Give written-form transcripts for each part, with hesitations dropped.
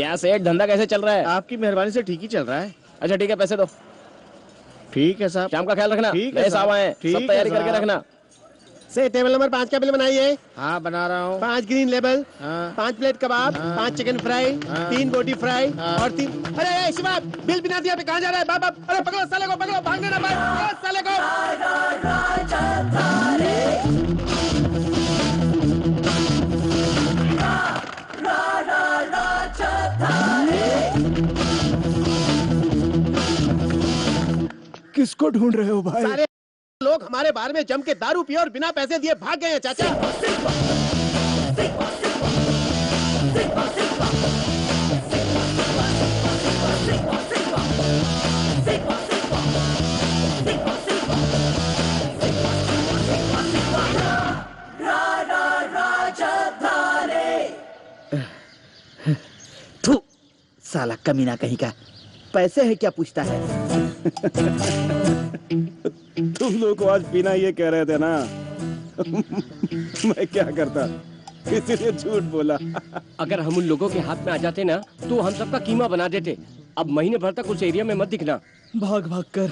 क्या सेठ, धंधा कैसे चल रहा है? आपकी मेहरबानी से ठीक ही चल रहा है। अच्छा ठीक है, पैसे दो। ठीक है साहब। शाम का ख्याल रखना। ठीक है नए साहब आए, सब तैयारी करके रखना। से टेबल नंबर 5 का बिल बनाइए। हाँ बना रहा हूँ। 5 ग्रीन लेबल, हाँ। 5 प्लेट कबाब, 5 चिकन फ्राई, 3 बोटी फ्राई और 3। अरे शिवा, बिल बिना दिया पे कहाँ जा रहा है? बाप अरे पकड़ो साले को, पकड़ो, भागने ना पाए, पकड़ो साले को। किसको ढूंढ रहे हो भाई? सारे लोग हमारे बारे में जम के दारू पिए और बिना पैसे दिए भाग गए हैं चाचा। थू, साला कमीना कहीं का, पैसे है क्या पूछता है? तुम लोग को आज पीना ये कह रहे थे ना। मैं क्या करता, इसीलिए झूठ बोला। अगर हम उन लोगों के हाथ में आ जाते ना तो हम सबका कीमा बना देते। अब महीने भर तक उस एरिया में मत दिखना। भाग भाग कर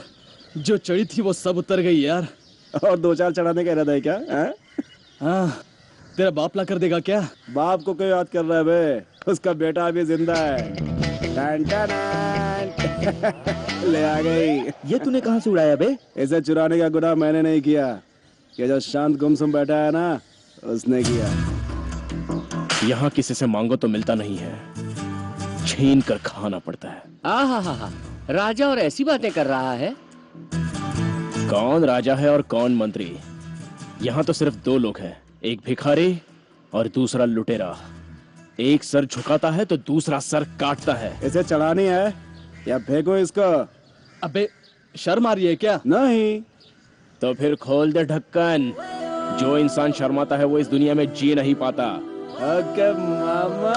जो चढ़ी थी वो सब उतर गई यार। और 2-4 चढ़ाने का इरादा है क्या? हाँ, तेरा बाप ला कर देगा क्या? बाप को क्यों याद कर रहा है बे? उसका बेटा अभी जिंदा है। टन टन ले आ गई। ये तूने कहाँ से उड़ाया बे? इसे चुराने का गुनाह मैंने नहीं किया, ये जो शांत गुमसुम बैठा है ना उसने किया। यहाँ किसी से मांगो तो मिलता नहीं है, छीन कर खाना पड़ता है। आहा, राजा और ऐसी बातें कर रहा है। कौन राजा है और कौन मंत्री? यहाँ तो सिर्फ 2 लोग हैं, एक भिखारी और दूसरा लुटेरा। एक सर झुकाता है तो दूसरा सर काटता है। इसे चढ़ानी है या फेंको इसको? अबे शर्म आ रही है क्या? नहीं तो फिर खोल दे ढक्कन। जो इंसान शर्माता है वो इस दुनिया में जी नहीं पाता। ओके मामा।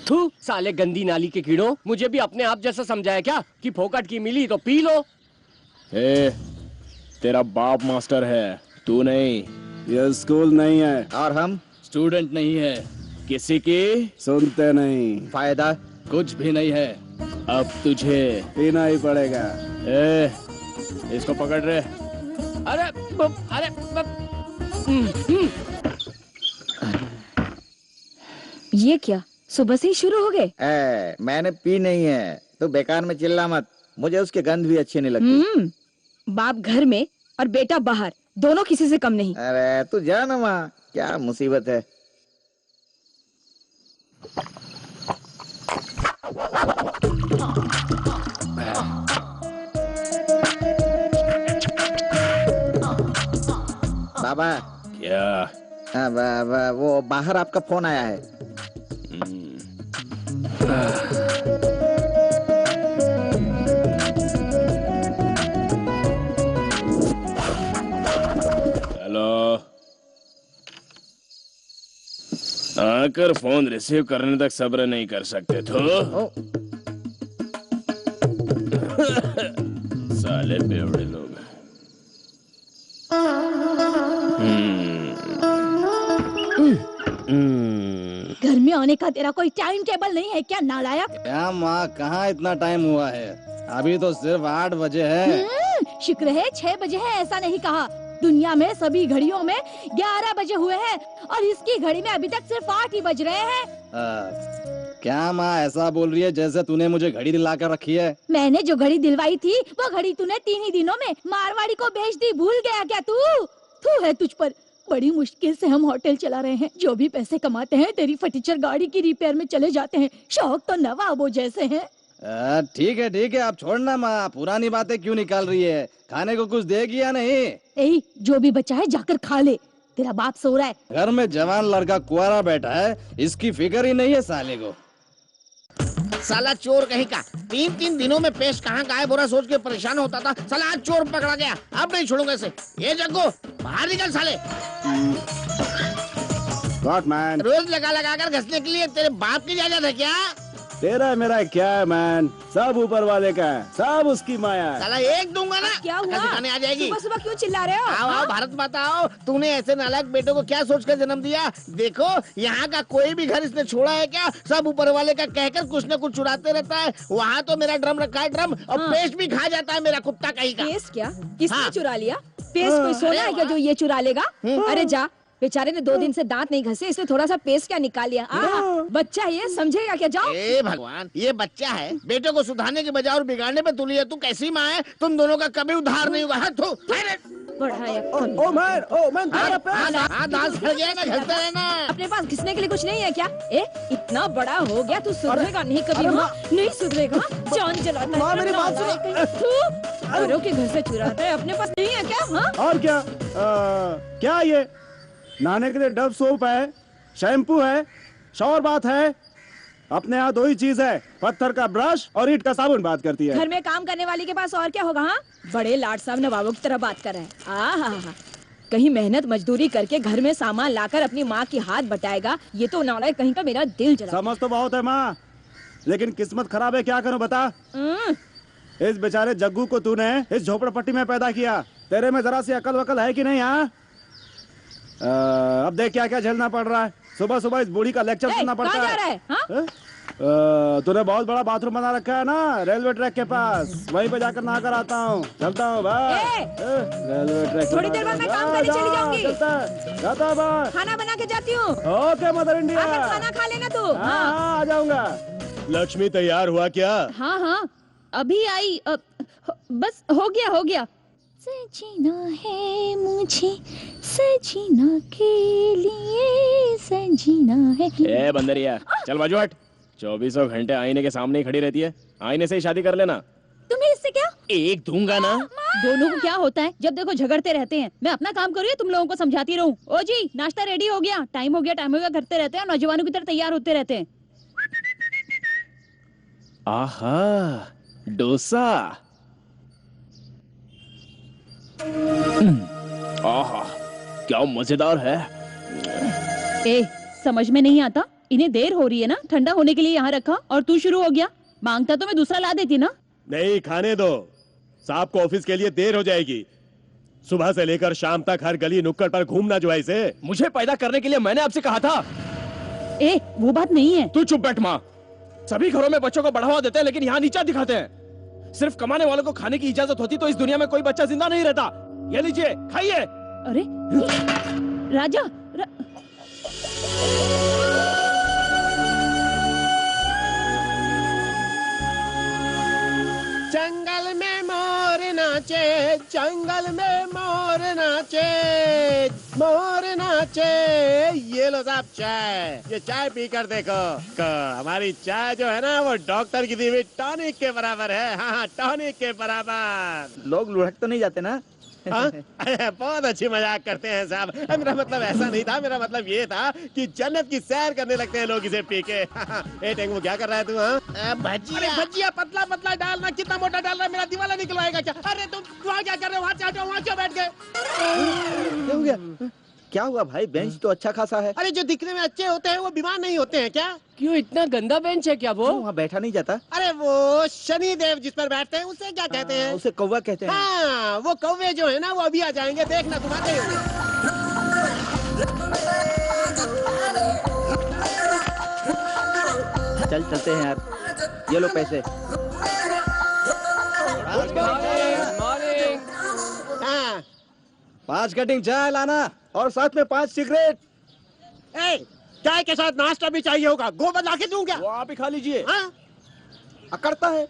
थू, साले गंदी नाली के कीड़ों, मुझे भी अपने आप जैसा समझाया क्या कि फोकट की मिली तो पी लो। तेरा बाप मास्टर है, तू नहीं। ये स्कूल नहीं है और हम स्टूडेंट नहीं है, किसी की सुनते नहीं। फायदा कुछ भी नहीं है। अब तुझे पीना ही पड़ेगा। इसको पकड़ रहे। अरे ये क्या, सुबह से ही शुरू हो गए? मैंने पी नहीं है तो बेकार में चिल्ला मत, मुझे उसके गंध भी अच्छी नहीं लगती। बाप घर में और बेटा बाहर, दोनों किसी से कम नहीं। अरे तू जा ना माँ, क्या मुसीबत है। बाबा क्या? वो बाहर आपका फोन आया है। हेलो, आकर फोन रिसीव करने तक सब्र नहीं कर सकते तो साले बेवड़े लोग। घर में आने का तेरा कोई टाइम टेबल नहीं है क्या नालायक? क्या माँ, कहाँ इतना टाइम हुआ है? अभी तो सिर्फ 8 बजे है। शुक्र है 6 बजे है, ऐसा नहीं कहा। दुनिया में सभी घड़ियों में 11 बजे हुए हैं और इसकी घड़ी में अभी तक सिर्फ 8 ही बज रहे हैं। क्या माँ ऐसा बोल रही है जैसे तूने मुझे घड़ी दिला कर रखी है? मैंने जो घड़ी दिलवाई थी वो घड़ी तूने 3 ही दिनों में मारवाड़ी को भेज दी, भूल गया क्या तू? तू है तुझ पर। बड़ी मुश्किल से हम होटल चला रहे हैं, जो भी पैसे कमाते हैं तेरी फटीचर गाड़ी की रिपेयर में चले जाते हैं। शौक तो नवाबों जैसे हैं। ठीक है, आप छोड़ना माँ, पुरानी बातें क्यों निकाल रही है? खाने को कुछ देगी या नहीं? जो भी बचा है जाकर खा ले, तेरा बाप सो रहा है। घर में जवान लड़का कुंवारा बैठा है, इसकी फिक्र ही नहीं है साले को। साला चोर कहीं का 3 दिनों में पेश कहाँ गायब हो रहा सोच के परेशान होता था। साला आज चोर पकड़ा गया, अब नहीं छोड़ूंगा इसे। ये जग्गू बाहर निकल साले। What man? रोज लगा लगा कर घसने के लिए तेरे बाप की इजाजत है क्या? तेरा मेरा क्या है मैन? सब ऊपर वाले का है, सब उसकी माया है। साला एक दूंगा ना। क्या हुआ? अकल सिखाने आ जाएगी। सुबह सुबह क्यों चिल्ला रहे हो? आओ आओ भारत माता आओ। तूने ऐसे नालायक बेटों को क्या सोचकर जन्म दिया? देखो यहाँ का कोई भी घर इसने छोड़ा है क्या? सब ऊपर वाले का कहकर कुछ न कुछ चुराते रहता है। वहाँ तो मेरा ड्रम रखा है, ड्रम, और पेस्ट भी खा जाता है मेरा कुत्ता कहीं का। पेस्ट क्या? किसने हाँ। चुरा लिया? पेस्ट कोई सोना है क्या जो ये चुरा लेगा? अरे जा, बेचारे ने 2 दिन से दांत नहीं घसे, इसने थोड़ा सा पेस्ट क्या निकाल लिया। बच्चा ये समझेगा क्या? जाओ। ए भगवान, ये बच्चा है, बेटों को सुधारने के बजाय और बिगाड़ने पे तुली है। तू कैसी माँ है? तुम दोनों का कभी उद्धार नहीं होगा। हाथ धो। बढ़ाया। ओ मैन दांत सड़ गया ना, घसते रहना। अपने पास घिसने के लिए कुछ नहीं है क्या? इतना बड़ा हो गया, तू सुधरेगा नहीं कभी? नहीं सुधरेगा, जान जलाता है। माँ, मेरी बात सुनो। औरों के घर से चुराता है, अपने पास नहीं है क्या? हाँ? और क्या? क्या ये? नहाने के लिए डव सोप है, शैम्पू है, शॉवर बाथ है। अपने यहाँ 2 ही चीज है, पत्थर का ब्रश और ईंट का साबुन। बात करती है घर में काम करने वाली के पास और क्या होगा? हाँ, बड़े लाड साहब नवाबों की तरह बात कर रहे हैं। हाँ, कहीं मेहनत मजदूरी करके घर में सामान लाकर अपनी माँ की हाथ बटाएगा। ये तो नालायक कहीं का मेरा दिल जला। समझ तो बहुत है माँ, लेकिन किस्मत खराब है। क्या करूँ बता? इस बेचारे जग्गू को तूने इस झोपड़पट्टी में पैदा किया। तेरे में जरा सी अकल वकल है कि नहीं? हाँ, अब देख क्या क्या झेलना पड़ रहा है। सुबह सुबह इस बूढ़ी का लेक्चर सुनना पड़ता कहाँ जा रहा है? हाँ? तूने बहुत बड़ा बाथरूम बना रखा है ना रेलवे ट्रैक के पास, वहीं पे जाकर नहा कर आता हूँ। चलता हूँ भाई। रेलवे ट्रैक थोड़ी देर बाद मैं काम करने चली जाऊंगी। जाता भाई, खाना बना के जाती हूँ। Okay mother India. आकर खाना खा लेना तू। हाँ, आ जाऊंगा। लक्ष्मी तैयार हुआ क्या? हाँ, अभी आई। बस हो गया। सजीना है मुझे, सजीना के लिए सजीना है। ए बंदरिया, चल बाजू हट। 24 घंटे आईने के सामने ही खड़ी रहती है। आईने से ही शादी कर लेना। तुम्हें इससे क्या? एक दूंगा ना। दोनों को क्या होता है? जब देखो झगड़ते रहते हैं। मैं अपना काम करूँ, तुम लोगों को समझाती रहूं? ओ जी, नाश्ता रेडी हो गया, टाइम हो गया करते रहते हैं। नौजवानों की तरह तैयार होते रहते हैं। आहा, डोसा। आहा, क्या मजेदार है। समझ में नहीं आता? इन्हें देर हो रही है ना, ठंडा होने के लिए यहाँ रखा और तू शुरू हो गया। मांगता तो मैं दूसरा ला देती ना। नहीं, खाने दो। साहब को ऑफिस के लिए देर हो जाएगी। सुबह से लेकर शाम तक हर गली नुक्कड़ पर घूमना जो है इसे। मुझे पैदा करने के लिए मैंने आपसे कहा था। वो बात नहीं है। तू चुप बैठ माँ। सभी घरों में बच्चों को बढ़ावा देते हैं, लेकिन यहाँ नीचा दिखाते हैं। सिर्फ कमाने वालों को खाने की इजाजत होती तो इस दुनिया में कोई बच्चा जिंदा नहीं रहता। ये लीजिए, खाइए। अरे राजा, जंगल में मोर नाचे, जंगल में मोर नाचे, मोर नाचे। ये लो साहब चाय। ये चाय पीकर देखो। हमारी चाय जो है ना, वो डॉक्टर की दी हुई टॉनिक के बराबर है। हाँ, टॉनिक के बराबर। लोग लुढ़क तो नहीं जाते ना? बहुत अच्छी मजाक करते हैं साहब। मेरा मतलब ऐसा नहीं था, मेरा मतलब ये था कि जन्नत की सैर करने लगते हैं लोग इसे पी के। ए टेंगू, क्या कर रहा है तू? भजिया भजिया पतला पतला डालना, कितना मोटा डाल रहा है? मेरा दिवाला निकलवाएगा क्या? अरे तुम वहाँ क्या कर रहे हो? वहाँ से हटो, वहाँ क्यों बैठ गए? क्या हो गया? क्या हुआ भाई? बेंच तो अच्छा खासा है। अरे जो दिखने में अच्छे होते हैं वो बीमार नहीं होते हैं क्या? क्यों इतना गंदा बेंच है क्या वो? वहाँ बैठा नहीं जाता? अरे वो शनि देव जिस पर बैठते हैं उसे क्या कहते हैं? उसे कौवा कहते हैं। हाँ, वो कौवे जो है ना, वो अभी आ जाएंगे, देखना तुम आते ही। चलते हैं यार। ये लो पैसे। हाँ, 5 कटिंग चाय लाना और साथ में 5 सिगरेट। चाय के साथ नाश्ता भी चाहिए होगा। गोबर ला के दूं क्या? वो आप ही खा लीजिए। हाँ? अकड़ता है।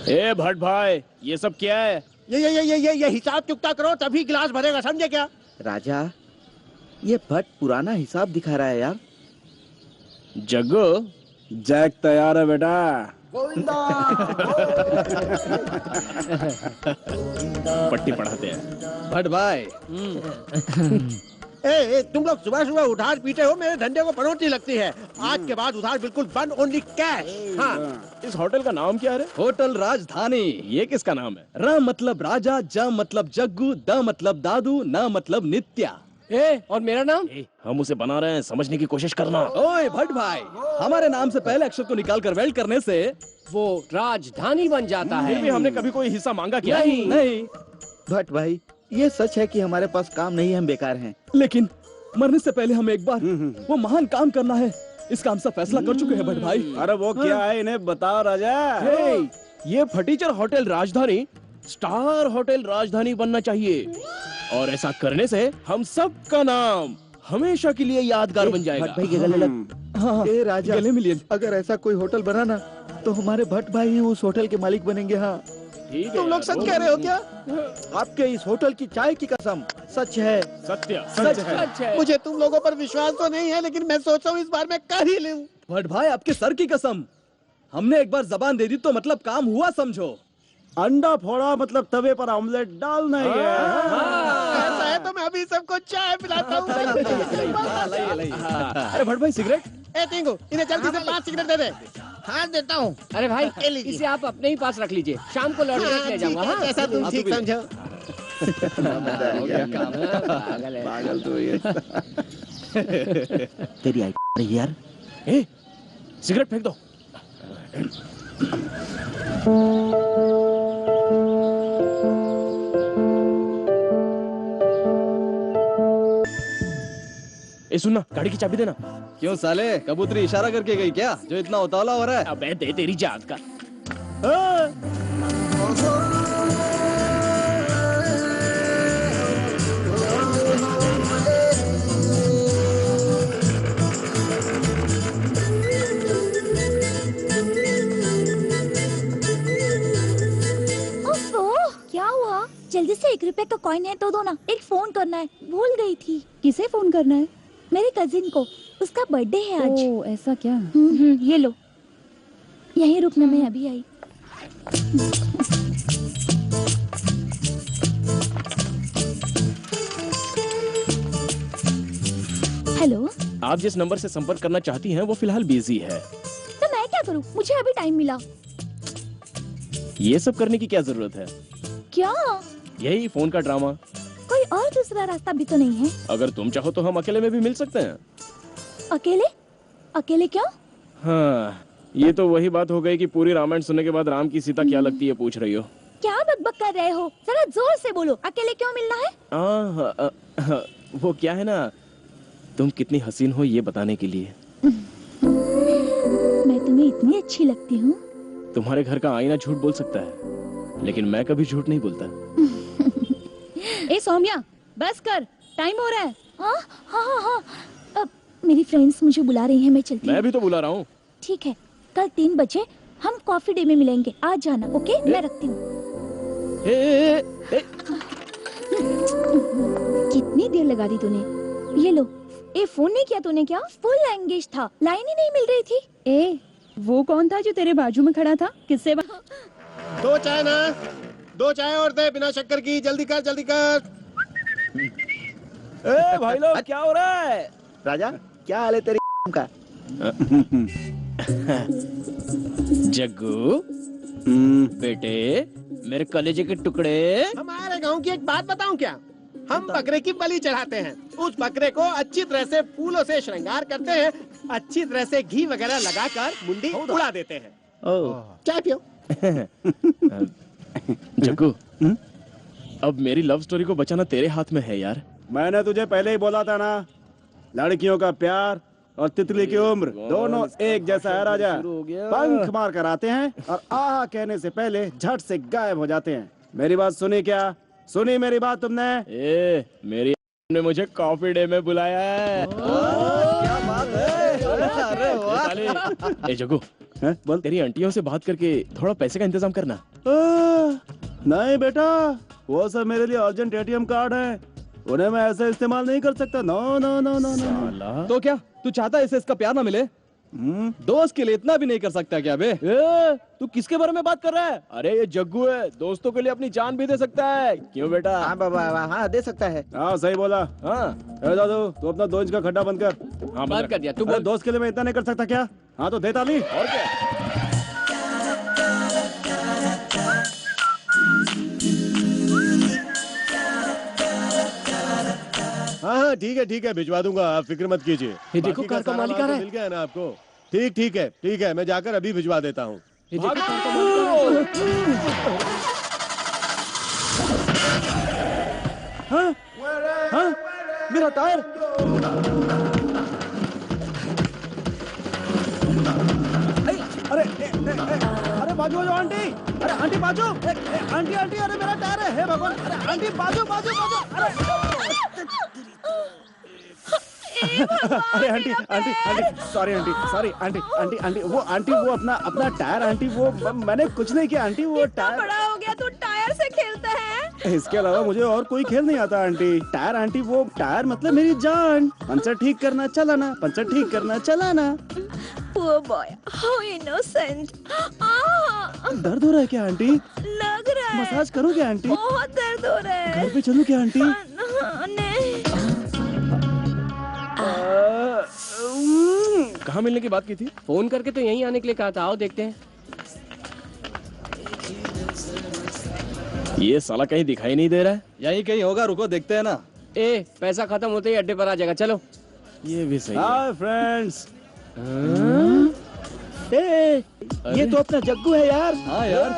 ए भट्ट भाई, ये सब क्या है? ये हिसाब चुकता करो तभी गिलास भरेगा, समझे क्या? राजा, ये भट्ट पुराना हिसाब दिखा रहा है यार। जग्गू, जैक तैयार है बेटा। पट्टी पढ़ाते हैं। भट्ट भाई, ए, तुम लोग सुबह सुबह उधार पीते हो, मेरे धंधे को पनौती लगती है। आज के बाद उधार बिल्कुल बंद, ओनली कैश। हाँ। इस होटल का नाम क्या है रे? होटल राजधानी। ये किसका नाम है? र मतलब राजा, ज मतलब जग्गू, द मतलब दादू, न मतलब नित्या। और मेरा नाम? हम उसे बना रहे हैं, समझने की कोशिश करना। ओए भट्ट भाई, हमारे नाम से पहले अक्षर को निकाल कर वेल्ड करने से वो राजधानी बन जाता है। फिर भी हमने कभी कोई हिस्सा मांगा क्या? नहीं। भट्ट भाई, ये सच है कि हमारे पास काम नहीं है, हम बेकार हैं। लेकिन मरने से पहले हमें एक बार वो महान काम करना है। इसका हम सब फैसला कर चुके हैं भट्ट भाई। अरे वो क्या है, इन्हें बताओ राजा। ये फटीचर होटल राजधानी स्टार होटल राजधानी बनना चाहिए, और ऐसा करने से हम सब का नाम हमेशा के लिए यादगार बन जाएगा। भट्ट भाई के गले लग। हाँ, ए राजा, गले मिलिए। अगर ऐसा कोई होटल बना ना, तो हमारे भट्ट भाई ही उस होटल के मालिक बनेंगे। हाँ, तुम लोग सच कह रहे हो क्या? आपके इस होटल की चाय की कसम, सच है। सत्य सच है। मुझे तुम लोगों पर विश्वास तो नहीं है, लेकिन मैं सोच रहा हूँ इस बार मैं कर ही लूं। भट्ट भाई, आपके सर की कसम, हमने एक बार जबान दे दी तो मतलब काम हुआ समझो। अंडा फोड़ा मतलब तवे पर ऑमलेट डालना ही है। ऐसा है तो मैं अभी सबको चाय पिलाता हूँ। अरे भट्ट भाई, सिगरेट? ए टिंगू, इन्हें जल्दी से 5 सिगरेट दे दे। हाँ देता हूँ। अरे भाई, ये लीजिए। इसे आप अपने ही पास रख लीजिए, शाम को लौट कर ले जाऊंगा। हाँ, जैसा तुम ठीक समझो। पागल तो ये। तेरी आई यार। सिगरेट फेंक दो। सुनना, गाड़ी की चाबी देना। क्यों साले, कबूतरी इशारा करके गई क्या जो इतना उतावला हो रहा है? अबे दे तेरी जात का। क्या हुआ? जल्दी से 1 रुपए का कॉइन है तो दो ना। एक फोन करना है, भूल गई थी। किसे फोन करना है? मेरे कजिन को, उसका बर्थडे है आज। ओह, ऐसा क्या? ये लो, यहीं रुकना, मैं अभी आई। हेलो, आप जिस नंबर से संपर्क करना चाहती हैं वो फिलहाल बिजी है। तो मैं क्या करूं? मुझे अभी टाइम मिला। ये सब करने की क्या जरूरत है? क्या? यही फोन का ड्रामा। कोई और दूसरा रास्ता भी तो नहीं है? अगर तुम चाहो तो हम अकेले में भी मिल सकते हैं। अकेले? अकेले क्या? हाँ, ये तो वही बात हो गई कि पूरी रामायण सुनने के बाद राम की सीता क्या लगती है पूछ रही हो। क्या बकबक कर रहे हो? जरा जोर से बोलो, अकेले क्यों मिलना है? वो क्या है ना, तुम कितनी हसीन हो ये बताने के लिए। मैं तुम्हें इतनी अच्छी लगती हूँ? तुम्हारे घर का आईना झूठ बोल सकता है, लेकिन मैं कभी झूठ नहीं बोलता। ए सौम्या, बस कर, टाइम हो रहा है। हाँ हाँ हाँ हाँ, मेरी फ्रेंड्स मुझे बुला रही हैं, मैं चलती हूँ। मैं भी तो बुला रहा हूँ। ठीक है, कल 3 बजे हम कॉफी डे में मिलेंगे, आज जाना। ओके, मैं रखती हूँ। कितनी देर लगा दी तूने? ये लो। ए, फोन नहीं किया तूने क्या? फुल एंगेज था, लाइन ही नहीं मिल रही थी। ए, वो कौन था जो तेरे बाजू में खड़ा था? किससे 2 चाय ना, 2 चाय और दे बिना शक्कर की। जल्दी कर, जल्दी कर। ए भाई लोग, क्या हो रहा है? राजा, क्या हाल है तेरी का? जग्गू बेटे, मेरे कलेजे के टुकड़े। हमारे गांव की एक बात बताऊं क्या? हम बकरे की बलि चढ़ाते हैं। उस बकरे को अच्छी तरह से फूलों से श्रृंगार करते हैं, अच्छी तरह से घी वगैरह लगाकर मुंडी उड़ा देते हैं। चाय पियो। जग्गू, अब मेरी लव स्टोरी को बचाना तेरे हाथ में है यार। मैंने तुझे पहले ही बोला था ना, लड़कियों का प्यार और तितली की उम्र दोनों एक जैसा है राजा। पंख मार कर आते हैं और आहा कहने से पहले झट से गायब हो जाते हैं। मेरी बात सुनी क्या? सुनी मेरी बात तुमने? मेरी ने मुझे कॉफी डे में बुलाया है। क्या बात है? अरे वाह। जग्गू, बोल। तेरी आंटियों से बात करके थोड़ा पैसे का इंतजाम करना। नहीं बेटा, वो सब मेरे लिए अर्जेंट एटीएम कार्ड है, उन्हें मैं ऐसे इस्तेमाल नहीं कर सकता। No no no no no. तो क्या तू चाहता है इसे इसका प्यार ना मिले? दोस्त के लिए इतना भी नहीं कर सकता क्या बे? तू किसके बारे में बात कर रहा है? अरे ये जग्गू है, दोस्तों के लिए अपनी जान भी दे सकता है। क्यों बेटा? हाँ बाबा, हाँ दे सकता है। हाँ सही बोला। हाँ दादू तू अपना 2 इंच का खड्डा बंद कर। हाँ बंद कर दिया। तू अरे बोल। दोस्त के लिए मैं इतना नहीं कर सकता क्या? हाँ तो दे ताली। और क्या? हाँ ठीक है भिजवा दूंगा, आप फिक्र मत कीजिए। ये देखो बाकी कार का सारा मालिक माल आ रहा तो है। मिल गया ना आपको? ठीक है मैं जाकर अभी भिजवा देता हूँ। ये देखो कार का मालिक आ रहा है। हाँ मेरा टायर। अरे बाजू बाजू आंटी, अरे आंटी बाजू, आंटी अरे मेरा टायर है, हे भगवान, अरे आंटी बाजू। अरे आंटी सॉरी आंटी वो अपना टायर आंटी, वो मैंने कुछ नहीं किया आंटी, वो टायर बड़ा हो गया तू टायर से खेलता है। इसके अलावा मुझे और कोई खेल नहीं आता आंटी। टायर आंटी, वो टायर मतलब मेरी जान। पंचर ठीक करना चलाना। Poor boy, how innocent. दर्द हो रहा है क्या आंटी? लग रहा है मसाज करो क्या आंटी? बहुत दर्द हो रहा है। घर पे चलूं क्या आंटी? नहीं। कहाँ मिलने की बात की थी? फोन करके तो यहीं आने के लिए कहा था। आओ देखते हैं। ये साला कहीं दिखाई नहीं दे रहा है। यहीं कहीं होगा, रुको देखते हैं ना। पैसा खत्म होते ही अड्डे पर आ जाएगा। चलो। ये भी सही है। Hi friends. ये तो अपना जग्गू है यार। हाँ यार।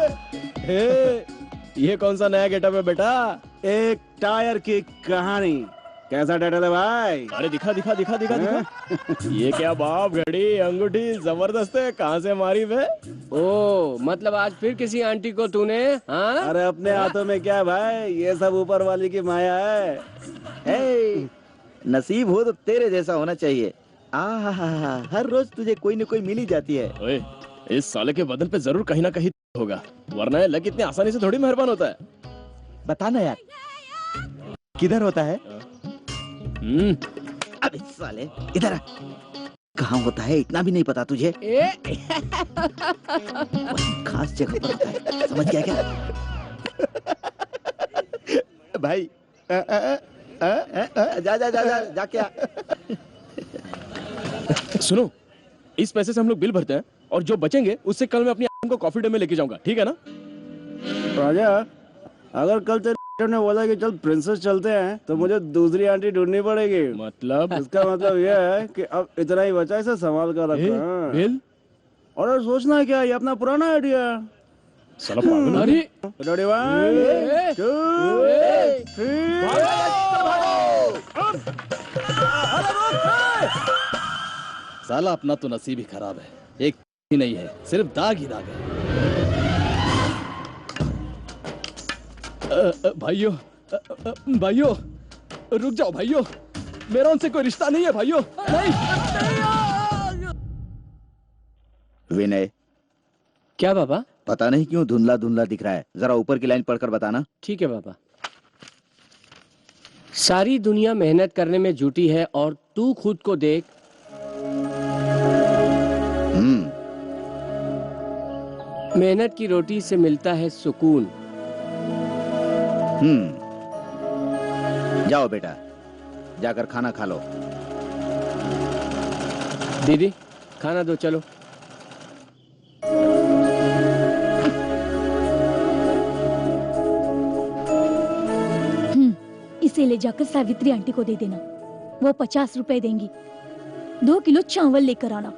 ये कौन सा नया गेटअप है बेटा? एक टायर की कहानी। कैसा टाइटल है भाई? अरे दिखा। ये क्या बाप, घड़ी अंगूठी जबरदस्त है। कहाँ से मारी बे? ओ मतलब आज फिर किसी आंटी को तूने? हाँ? अरे अपने हाथों में क्या है भाई, ये सब ऊपर वाली की माया है। नसीब हो तो तेरे जैसा होना चाहिए। हर रोज तुझे कोई न कोई मिल ही जाती है। ओए, इस साले के बदन पे जरूर कहीं ना कहीं होगा, वरना ये लक इतनी आसानी से थोड़ी मेहरबान होता है। बताना यार, किधर होता है? अबे साले इधर आ। कहाँ होता है इतना भी नहीं पता तुझे? खास जगह पर होता है, समझ गया क्या? भाई जा क्या? सुनो, इस पैसे से हम लोग बिल भरते हैं और जो बचेंगे उससे कल मैं अपनी को कॉफी डे में लेके जाऊंगा, ठीक है ना? राजा, अगर कल तेरे ने बोला कि चल प्रिंसेस चलते हैं तो मुझे दूसरी आंटी ढूंढनी पड़ेगी। मतलब? इसका मतलब यह है कि अब इतना ही बचा, इसे संभाल कर रखना। बिल? और सोचना है क्या, ये अपना पुराना आइडिया। साला पागल। अरे रेडी 1 2 साला अपना तो नसीब ही खराब है, एक ही नहीं है, सिर्फ दाग ही दाग है। भाइयों रुक जाओ भाइयों, मेरा उनसे कोई रिश्ता नहीं है भाइयों। नहीं। विनय, क्या बाबा? पता नहीं क्यों धुंधला धुंधला दिख रहा है, जरा ऊपर की लाइन पढ़कर बताना। ठीक है बाबा। सारी दुनिया मेहनत करने में जुटी है और तू खुद को देख। मेहनत की रोटी से मिलता है सुकून। जाओ बेटा, जाकर खाना खा लो। दीदी खाना दो, चलो। इसे ले जाकर सावित्री आंटी को दे देना, वो 50 रुपए देंगी। 2 किलो चावल लेकर आना,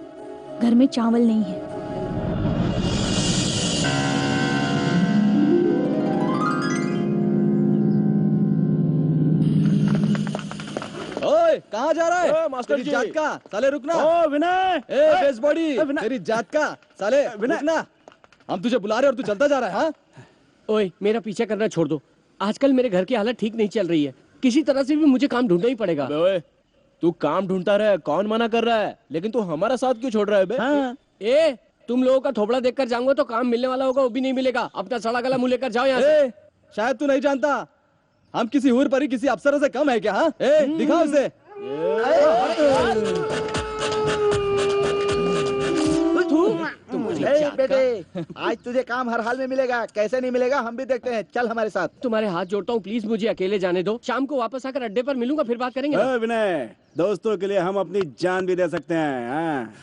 घर में चावल नहीं है। ओए, कहाँ जा रहा है? मास्टर तेरी जी। जात का साले रुकना। ओ विनय, बेस बॉडी, तेरी जात का साले रुकना। हम तुझे बुला रहे और तू चलता जा रहा है। हाँ? ओए, मेरा पीछा करना छोड़ दो। आजकल मेरे घर की हालत ठीक नहीं चल रही है, किसी तरह से भी मुझे काम ढूंढना ही पड़ेगा। ओए, तू काम ढूंढता रहे, कौन मना कर रहा है? लेकिन तू हमारा साथ क्यों छोड़ रहा है बे? हाँ। तुम लोगों का थोबड़ा देखकर जाऊंगा तो काम मिलने वाला होगा वो भी नहीं मिलेगा। अपना सड़ा गला मुंह लेकर जाओ यहाँ से। शायद तू नहीं जानता, हम किसी हूर परी किसी अफसर से कम है क्या? हाँ? दिखाओ इसे। देख बेटे, आज तुझे काम हर हाल में मिलेगा, कैसे नहीं मिलेगा हम भी देखते हैं, चल हमारे साथ। तुम्हारे हाथ जोड़ता हूँ, प्लीज मुझे अकेले जाने दो। शाम को वापस आकर अड्डे पर मिलूंगा, फिर बात करेंगे। विनय, दोस्तों के लिए हम अपनी जान भी दे सकते हैं। हाँ।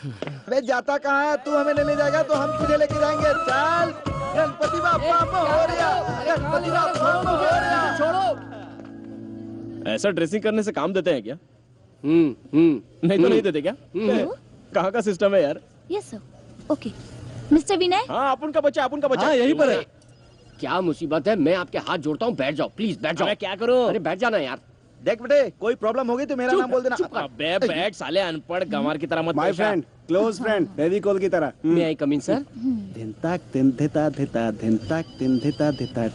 अबे जाता कहाँ है तू? हमें नहीं ले जाएगा तो हम तुझे लेके जाएंगे। चल गणपति बाप्पा मोरया, गणपति बाप्पा मोरया। छोड़ो। ऐसा ड्रेसिंग करने से काम देते हैं क्या? नहीं तो नहीं देते क्या? कहाँ का सिस्टम है यार? Yes sir, okay. मिस्टर विनय, हाँ, अपन का बच्चा, अपन का बच्चा। हाँ, यहीं पर है। क्या मुसीबत है? मैं आपके हाथ जोड़ता हूँ, बैठ जाओ प्लीज, बैठ जाओ। मैं क्या करूँ? अरे बैठ जाना यार। देख बेटे, कोई प्रॉब्लम होगी तो मेरा नाम बोल देना। अबे बैठ साले, अनपढ़ गंवार की तरह मत। My friend, close friend, Fevicol की तरह। मे आई कम इन सर? दिन तक दिन देता देता, दिन तक दिन देता देता।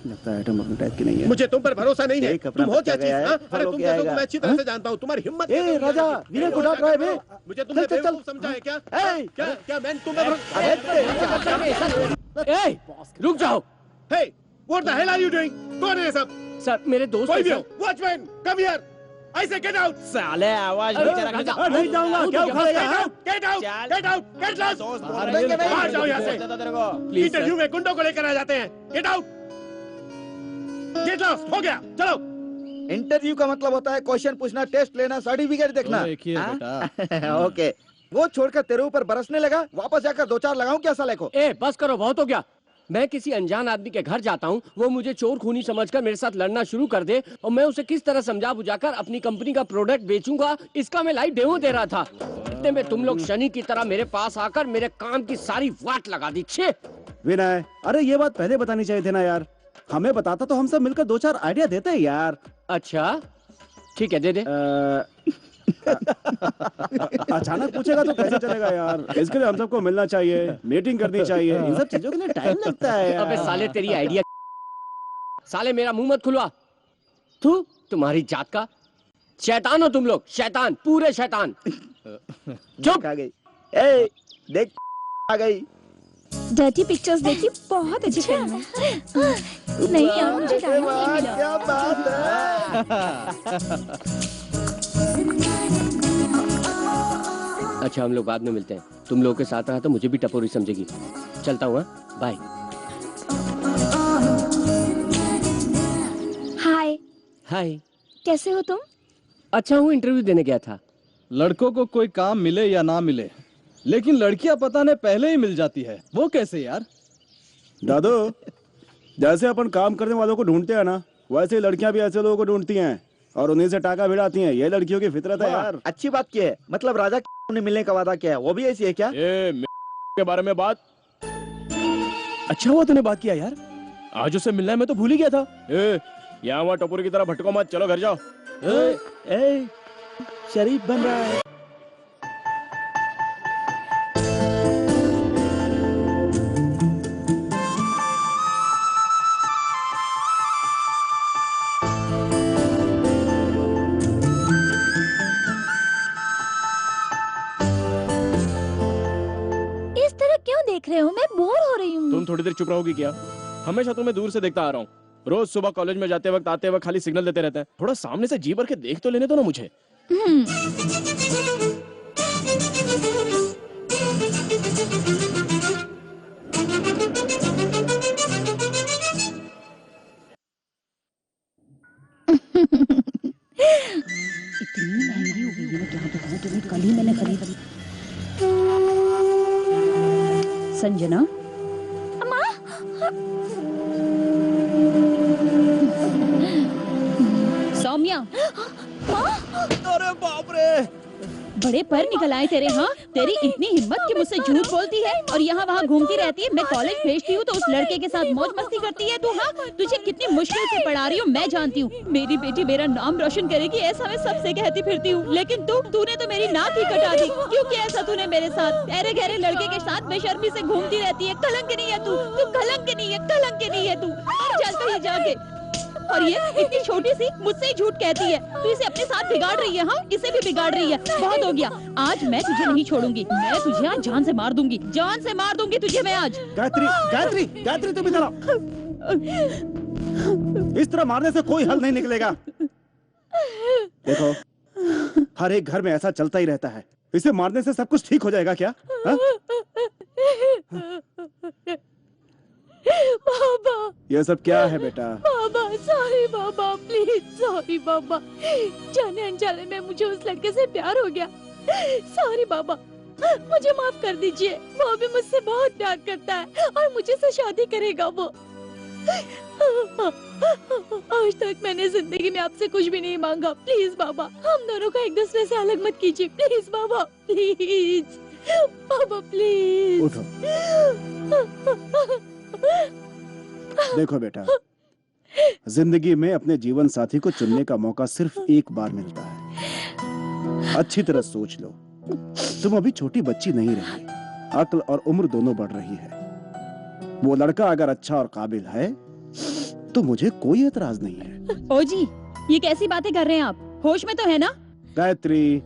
लगता है आइटम अपने टाइप की नहीं है। मुझे तुम पर भरोसा नहीं है। एक अपना तुम हो क्या बच्चा चीज? गया है, हाँ? अरे फॉलो तुम किया जैसों को आएगा। मैं अच्छी तरह से जानता हूँ। तुम्हारी हिम्मत ए, कैसे हुई राजा, है? विनय को डांट रहा है बे। मुझे तुमने चल, चल, बेवकूफ समझा है क्या? ए, क्या मैं तुम्हें ए, रुक जाओ Hey, what the hell are you doing? कौन है ये सब? सर, मेरे दोस्त कोई हैं, भी हो, sir. Watchman, come here. I say get out. साले आवाज अरे, नहीं जाऊंगा, क्या उखाड़ेगा? Get हाँ? out, get out, get out, get lost. देंगे नहीं। बाहर जाओ यहाँ से। प्लीज इंटरव्यू में गुंडों को लेकर आ जाते हैं। Get out. Get lost. हो गया, चलो। इंटरव्यू का मतलब होता है क्वेश्चन पूछना, टेस्ट लेना, सर्टिफिकेट देखना। देखिए बेटा। ओके, वो छोड़कर तेरे ऊपर बरसने लगा, वापस जाकर दो चार लगाऊं क्या साले को? ए, बस करो, बहुत हो गया। मैं किसी अनजान आदमी के घर जाता हूँ, वो मुझे चोर खूनी समझकर मेरे साथ लड़ना शुरू कर दे, और मैं उसे किस तरह समझा बुझाकर अपनी कंपनी का प्रोडक्ट बेचूंगा, इसका मैं लाइव डेमो दे रहा था। इतने में तुम लोग शनि की तरह मेरे पास आकर मेरे काम की सारी वाट लगा दी। छे विनय, अरे ये बात पहले बतानी चाहिए थी ना यार। हमें बताता तो हम सब मिलकर दो चार आइडिया देते हैं यार। अच्छा ठीक है, दे दे। अचानक पूछेगा तो कैसे चलेगा यार? इसके लिए हम सबको मिलना चाहिए, मीटिंग करनी चाहिए, इन सब चीजों के लिए टाइम लगता है यार। अबे साले, तेरी आइडिया। साले मेरा मुंह मत खुलवा। तू, तुम्हारी जात का शैतान हो तुम लोग, शैतान, पूरे शैतान। चुप। आ गई। ए, देख आ गई। डर्टी पिक्चर्स देखी, बहुत अच्छी फिल्म है। नहीं यार, मुझे टाइम नहीं मिला। क्या बात है? अच्छा, हम लोग बाद में मिलते हैं। तुम लोगों के साथ रहा तो मुझे भी टपोरी समझेगी। चलता हूँ, बाय। हाय, हाय। कैसे हो तुम? अच्छा हूँ, इंटरव्यू देने गया था। लड़कों को कोई काम मिले या ना मिले, लेकिन लड़कियां पता नहीं पहले ही मिल जाती है। वो कैसे यार? दादू, जैसे अपन काम करने वालों को ढूंढते हैं ना, वैसे ही लड़कियां भी ऐसे लोगों को ढूंढती हैं और उन्हीं से टाका भिड़ाती हैं। ये लड़कियों की फितरत है यार। अच्छी बात की है। मतलब राजा ने मिलने का वादा किया है, वो भी ऐसी है क्या? के बारे में बात। अच्छा हुआ तूने बात किया यार, आज उससे मिलना है, मैं तो भूल ही गया था। यहाँ वहाँ टपोरी की तरह भटको मत, चलो घर जाओ। ए, शरीफ बन रहा है। इस तरह क्यों देख रहे हो? मैं बोर हो रही हूँ। तुम थोड़ी देर चुप रहोगी क्या? हमेशा तुम्हें दूर से देखता आ रहा हूँ। रोज सुबह कॉलेज में जाते वक्त आते वक्त खाली सिग्नल देते रहते हैं। थोड़ा सामने से जी भर के देख तो लेने दो ना मुझे। इतनी महंगी हो गई है, मैं क्या बताऊं तुम्हें, कल ही मैंने खरीदी। संजना, सौम्या, अरे बाप रे, बड़े पर निकल आए तेरे। हाँ, तेरी इतनी हिम्मत कि मुझसे झूठ बोलती है और यहाँ वहाँ घूमती रहती है। मैं कॉलेज भेजती हूँ तो उस लड़के के साथ मौज मस्ती करती है तू। हाँ, तुझे कितनी मुश्किल से पढ़ा रही हूँ मैं जानती हूँ। मेरी बेटी मेरा नाम रोशन करेगी ऐसा मैं सबसे कहती फिरती हूँ, लेकिन तूने तो मेरी नाक ही कटा दी। क्यों किया ऐसा तूने मेरे साथ? अरे गहरे लड़के के साथ बेशर्मी से घूमती रहती है। कलंक नहीं है तू कलंक नहीं है, कलंक नहीं है तू। चल कहीं जाके। और ये इतनी छोटी सी मुझसे ही झूठ कहती है। तू इसे अपने साथ बिगाड़ रही है। हाँ, इसे भी बिगाड़ रही है। बहुत हो गया, आज मैं तुझे नहीं छोड़ूंगी। मैं तुझे आज जान से मार दूंगी, जान से मार दूंगी तुझे मैं आज। गायत्री, गायत्री, गायत्री, तुम इधर आओ। इस तरह मारने से कोई हल नहीं निकलेगा। देखो, हर एक घर में ऐसा चलता ही रहता है। इसे मारने से सब कुछ ठीक हो जाएगा क्या? हा? बाबा, ये सब क्या है बेटा? बाबा सॉरी बाबा, प्लीज सॉरी बाबा। जाने अनजाने में मुझे उस लड़के से प्यार हो गया। सॉरी बाबा, मुझे माफ कर दीजिए। वो भी मुझसे बहुत प्यार करता है और मुझे से शादी करेगा वो। आज तक मैंने जिंदगी में आपसे कुछ भी नहीं मांगा। प्लीज बाबा, हम दोनों को एक दूसरे से अलग मत कीजिए। Please Baba, please Baba, please. उठो। देखो बेटा, जिंदगी में अपने जीवन साथी को चुनने का मौका सिर्फ एक बार मिलता है। अच्छी तरह सोच लो, तुम अभी छोटी बच्ची नहीं रही, अक्ल और उम्र दोनों बढ़ रही है। वो लड़का अगर अच्छा और काबिल है तो मुझे कोई एतराज नहीं है। ओ जी, ये कैसी बातें कर रहे हैं आप? होश में तो है ना? गायत्री,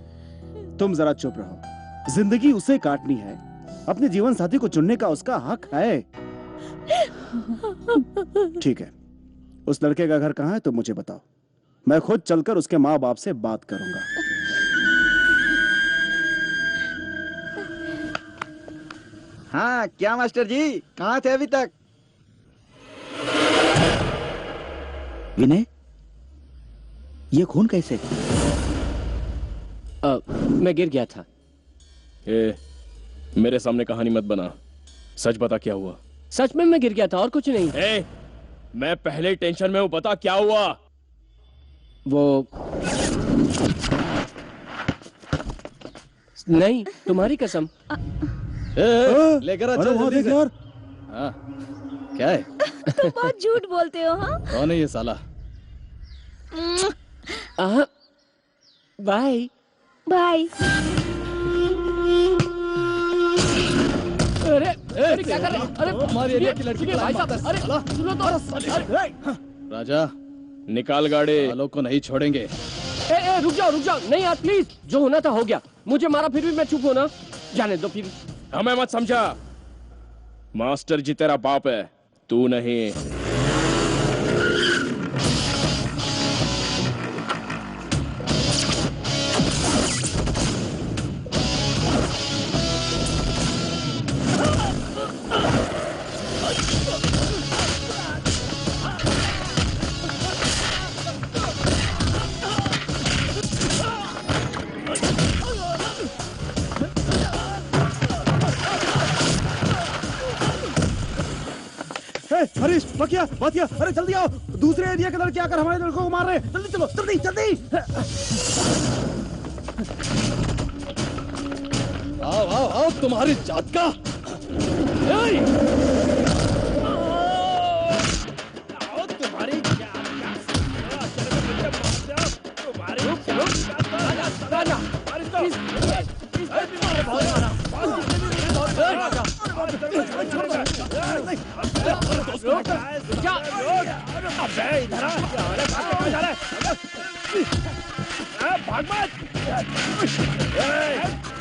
तुम जरा चुप रहो। जिंदगी उसे काटनी है, अपने जीवन साथी को चुनने का उसका हक है। ठीक है, उस लड़के का घर कहाँ है तुम मुझे बताओ, मैं खुद चलकर उसके माँ बाप से बात करूंगा। हाँ क्या मास्टर जी, कहाँ थे अभी तक? विनय, ये खून कैसे? मैं गिर गया था। मेरे सामने कहानी मत बना, सच बता क्या हुआ। सच में मैं गिर गया था और कुछ नहीं। मैं पहले टेंशन में हूं, बता क्या हुआ। वो नहीं, तुम्हारी कसम। लेकर अरे वहाँ देख यार। हाँ, क्या है? तुम बहुत झूठ बोलते हो। हाँ, कौन है ये साला? Bye bye. अरे क्या कर रहे हैं? अरे हमारे एरिया की लड़की भाई साहब, अरे सुनो तो। राजा, निकाल गाड़ी। वालों को नहीं छोड़ेंगे। रुक जाओ। नहीं यार प्लीज, जो होना था हो गया। मुझे मारा फिर भी मैं चुप हूं ना। जाने दो फिर। हमें मत समझा। मास्टर जी तेरा बाप है, तू नहीं। हरीश, बकिया, अरे जल्दी आओ। दूसरे एरिया के लड़के आकर हमारे लड़कों को मार रहे हैं। जल्दी चलो, जल्दी। आओ, तुम्हारी जात का।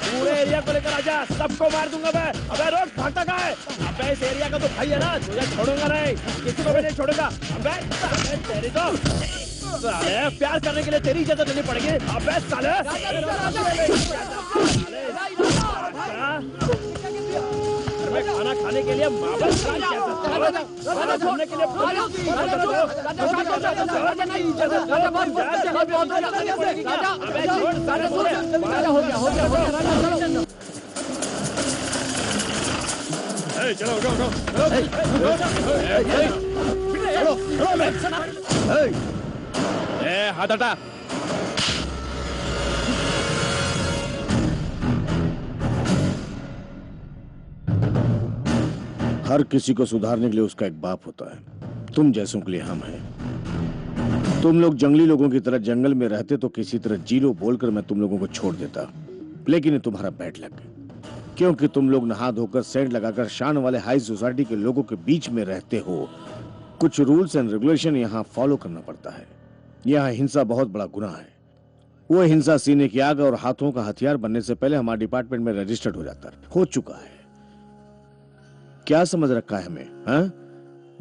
पूरे एरिया को लेकर आजा, सबको मार दूंगा मैं। अबे रोक, भागता कहाँ है? अबे इस एरिया का तो भाई है ना, तुझे छोड़ूंगा नहीं, किसी को भी नहीं छोड़ूंगा। अबे तेरी तो साले, प्यार करने के लिए तेरी इजाजत लेनी पड़ेगी। अबे साले, खाना खाने के लिए माँ बाप करने के लिए हाथ हटा। हर किसी को सुधारने के लिए उसका एक बाप होता है। तुम जैसों के लिए हम हैं। तुम लोग जंगली लोगों की तरह जंगल में रहते तो किसी तरह जीरो बोलकर मैं तुम लोगों को छोड़ देता, लेकिन ये तुम्हारा बैड लक है, क्योंकि तुम लोग नहा धोकर सेंट लगाकर शान वाले हाई सोसाइटी के लोगों के बीच में रहते हो। कुछ रूल्स एंड रेगुलेशन यहाँ फॉलो करना पड़ता है। यहाँ हिंसा बहुत बड़ा गुनाह है। वो हिंसा सीने की आग और हाथों का हथियार बनने से पहले हमारे डिपार्टमेंट में रजिस्टर्ड हो चुका है। क्या समझ रखा है हमें? हाँ?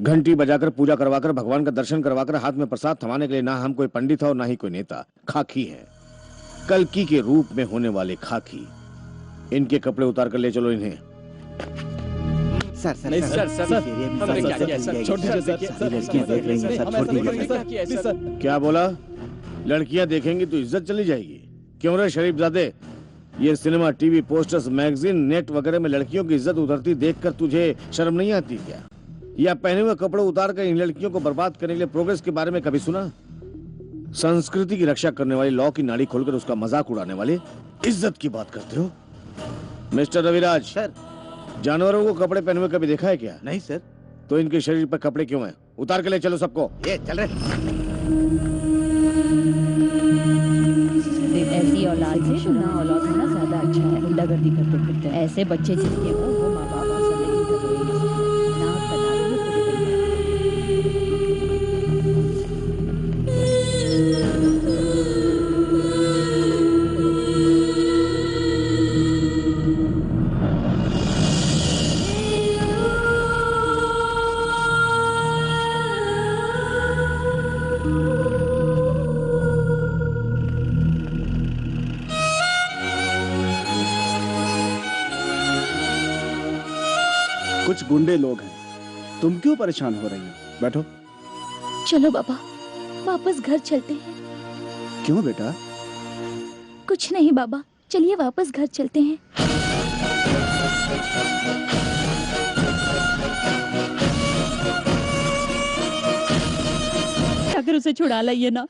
घंटी बजाकर पूजा करवाकर भगवान का दर्शन करवाकर हाथ में प्रसाद थमाने के लिए ना हम कोई पंडित है और ना ही कोई नेता। खाकी है, कल्कि के रूप में होने वाले खाकी। इनके कपड़े उतार कर ले चलो इन्हें। सर नहीं सर हमने क्या किया सर, छोड़ दीजिए सर, लड़कियां देख रही हैं सर, छोड़ दीजिए सर। क्या बोला? लड़कियां देखेंगी तो इज्जत चली जाएगी? क्यों रे शरीफजादे, ये cinema, TV, posters, magazine, net वगैरह में लड़कियों की इज्जत उतरती देखकर तुझे शर्म नहीं आती क्या? या पहने हुए कपड़े उतार कर इन लड़कियों को बर्बाद करने के लिए प्रोग्रेस के बारे में कभी सुना? संस्कृति की रक्षा करने वाली, लॉ की नाड़ी खोलकर उसका मजाक उड़ाने वाले इज्जत की बात करते हो? मिस्टर रविराज सर, जानवरों को कपड़े पहने हुए कभी देखा है क्या? नहीं सर। तो इनके शरीर पर कपड़े क्यों हैं? उतार के ले चलो सबको। ये चल रहे। ऐसी औलाद से ना औलाद होना ज्यादा अच्छा है। गुंडागर्दी करते फिरते ऐसे बच्चे जिसके वो माँ बाप से नहीं कर रहे हैं। ना बता रही है कुछ गुंडे लोग हैं, तुम क्यों परेशान हो रही हो? बैठो। चलो बाबा, वापस घर चलते हैं। क्यों बेटा? कुछ नहीं बाबा, चलिए वापस घर चलते हैं। अगर उसे छुड़ा लाइए ना।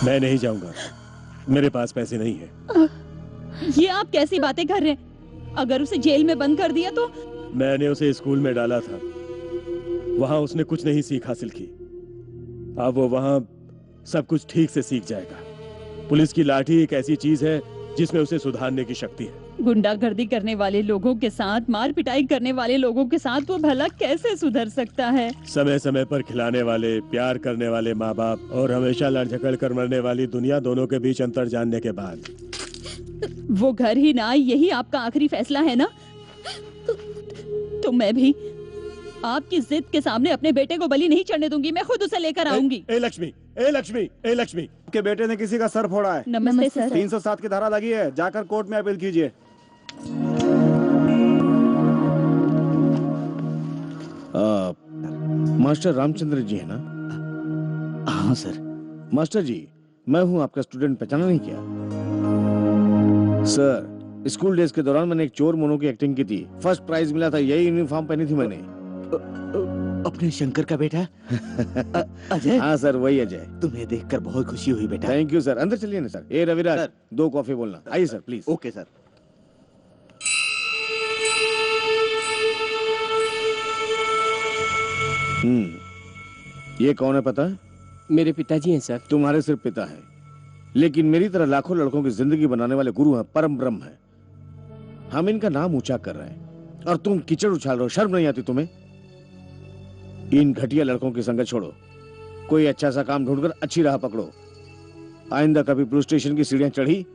मैं नहीं जाऊंगा, मेरे पास पैसे नहीं है। ये आप कैसी बातें कर रहे हैं? अगर उसे जेल में बंद कर दिया तो? मैंने उसे स्कूल में डाला था, वहां उसने कुछ नहीं सीख हासिल की। अब वो वहां सब कुछ ठीक से सीख जाएगा। पुलिस की लाठी एक ऐसी चीज है जिसमें उसे सुधारने की शक्ति है। गुंडागर्दी करने वाले लोगों के साथ, मार पिटाई करने वाले लोगों के साथ वो भला कैसे सुधर सकता है? समय समय पर खिलाने वाले, प्यार करने वाले माँ बाप और हमेशा लड़ झगड़ कर मरने वाली दुनिया, दोनों के बीच अंतर जानने के बाद वो घर ही ना, यही आपका आखिरी फैसला है ना? तो मैं भी आपकी जिद के सामने अपने बेटे को बलि नहीं चढ़ने दूंगी। मैं खुद उसे लेकर आऊंगी। ए लक्ष्मी, ए लक्ष्मी, ए लक्ष्मी, आपके बेटे ने किसी का सर फोड़ा है। नमस्ते सर। 307 की धारा लगी है, जाकर कोर्ट में अपील कीजिए। मास्टर रामचंद्र जी है ना? हाँ सर। मास्टर जी, मैं हूं आपका स्टूडेंट, पहचाना नहीं क्या? सर, स्कूल डेज के दौरान मैंने एक चोर मोनो की एक्टिंग की थी, फर्स्ट प्राइज मिला था। यही यूनिफॉर्म पहनी थी मैंने। अपने शंकर का बेटा अजय? हाँ सर, वही अजय। तुम्हें देखकर बहुत खुशी हुई बेटा। Thank you sir. अंदर चलिए ना सर। ए रविराज, सर। 2 कॉफी बोलना। आइए सर प्लीज। Okay sir. ये कौन है पता है? मेरे पिताजी हैं सर। तुम्हारे सिर्फ पिता है, लेकिन मेरी तरह लाखों लड़कों की जिंदगी बनाने वाले गुरु हैं, परम ब्रह्म हैं। हम इनका नाम ऊंचा कर रहे हैं और तुम कीचड़ उछाल रहे हो। शर्म नहीं आती तुम्हें? इन घटिया लड़कों की संगत छोड़ो, कोई अच्छा सा काम ढूंढकर अच्छी राह पकड़ो। आइंदा कभी पुलिस स्टेशन की सीढ़ियां चढ़ी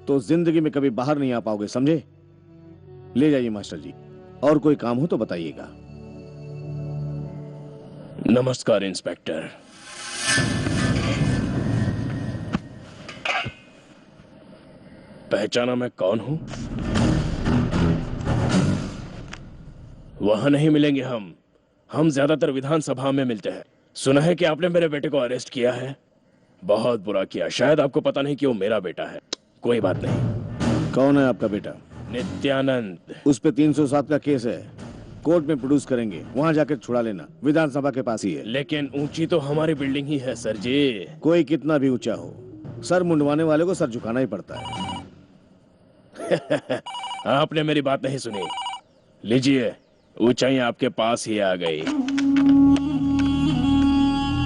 तो जिंदगी में कभी बाहर नहीं आ पाओगे, समझे? ले जाइए मास्टर जी, और कोई काम हो तो बताइएगा। नमस्कार इंस्पेक्टर। पहचाना मैं कौन हूं? वहां नहीं मिलेंगे हम ज्यादातर विधानसभा में मिलते हैं। सुना है कि आपने मेरे बेटे को अरेस्ट किया है। बहुत बुरा किया। शायद आपको पता नहीं कि वो मेरा बेटा है। कोई बात नहीं। कौन है आपका बेटा? नित्यानंद। उस पे 307 का केस है, कोर्ट में प्रोड्यूस करेंगे, वहां जाकर छुड़ा लेना। विधानसभा के पास ही है। लेकिन ऊंची तो हमारी बिल्डिंग ही है सर जी। कोई कितना भी ऊंचा हो, सर मुंडवाने वाले को सर झुकाना ही पड़ता है। आपने मेरी बात नहीं सुनी। लीजिए, ऊंचाई आपके पास ही आ गई।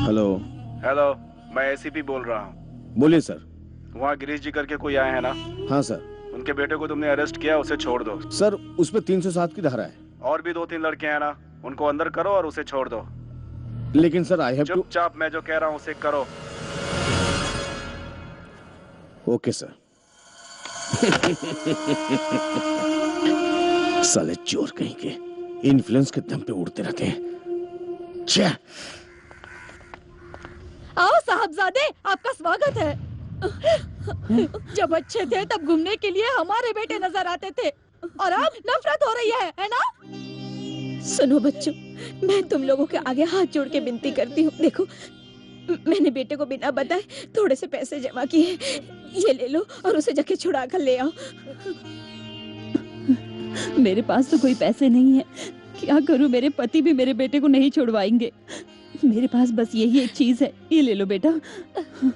हेलो। हेलो, मैं एसीपी बोल रहा हूँ। बोलिए सर। वहाँ गिरीश जी करके कोई आए हैं ना? हाँ सर। उनके बेटे को तुमने अरेस्ट किया, उसे छोड़ दो। सर, उस पे 307 की धारा है। और भी 2-3 लड़के हैं ना, उनको अंदर करो और उसे छोड़ दो। लेकिन सर आई हैव टू। चुपचाप मैं जो कह रहा हूँ उसे करो। Okay sir. साले चोर कहीं के इन्फ्लुएंस के दम पे उड़ते रहते हैं। छे। आओ साहबजादे, आपका स्वागत है। जब अच्छे थे तब घूमने के लिए हमारे बेटे नजर आते थे और अब नफरत हो रही है ना? सुनो बच्चों, मैं तुम लोगों के आगे हाथ जोड़ के विनती करती हूँ। देखो, मैंने बेटे को बिना बताए थोड़े से पैसे जमा किए, ये ले लो और उसे जाके छुड़ा कर ले आओ। मेरे पास तो कोई पैसे नहीं है, क्या करूं? मेरे पति भी मेरे बेटे को नहीं छुड़वाएंगे। मेरे पास बस यही एक चीज है, ये ले लो बेटा।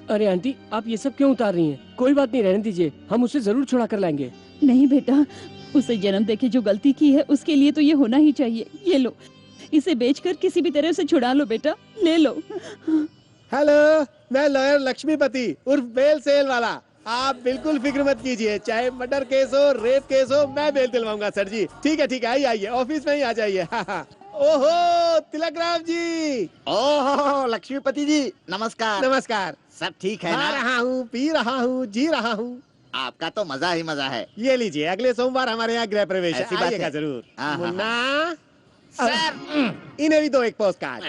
अरे आंटी, आप ये सब क्यों उतार रही हैं? कोई बात नहीं, रहने दीजिए, हम उसे जरूर छुड़ा कर लाएंगे। नहीं बेटा, उसे जन्म देके जो गलती की है उसके लिए तो ये होना ही चाहिए। ये लो, इसे बेचकर किसी भी तरह उसे छुड़ा लो बेटा, ले लो। हेलो, मैं लॉयर लक्ष्मीपति उर्फ बेल सेल वाला। आप बिल्कुल फिक्र मत कीजिए, चाहे मर्डर केस हो, रेप केस हो, मैं बेल दिलवाऊंगा सर जी। ठीक है, आइए आइए, ऑफिस में ही आ जाइए। ओहो तिलक राम जी। ओहो लक्ष्मीपति जी, नमस्कार। नमस्कार। सब ठीक है खा ना? रहा हूँ, पी रहा हूँ, जी रहा हूँ। आपका तो मजा ही मजा है। ये लीजिए, अगले सोमवार हमारे यहाँ गृह प्रवेश है, ऐसी बात आइएगा है। जरूर। हाँ, हाँ, मुन्ना सर, इन्हें भी दो एक पोस्ट कार्ड।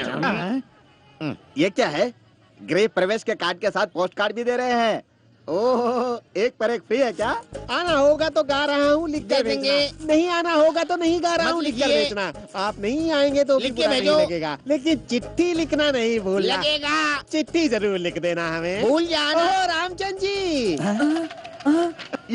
ये क्या है? गृह प्रवेश के कार्ड के साथ पोस्ट कार्ड भी दे रहे हैं। ओह, एक पर एक फ्री है क्या? आना होगा तो गा रहा हूँ, लिख कर देंगे। भेजना। नहीं आना होगा तो नहीं गा रहा मत हूँ, लिख कर लिखिए। भेजना। आप नहीं आएंगे तो लिख भी के बुरा भेजो। नहीं लगेगा, लेकिन चिट्ठी लिखना नहीं भूलना। लगेगा। चिट्ठी जरूर लिख देना हमें। भूल जाना। ओह रामचंद्र जी।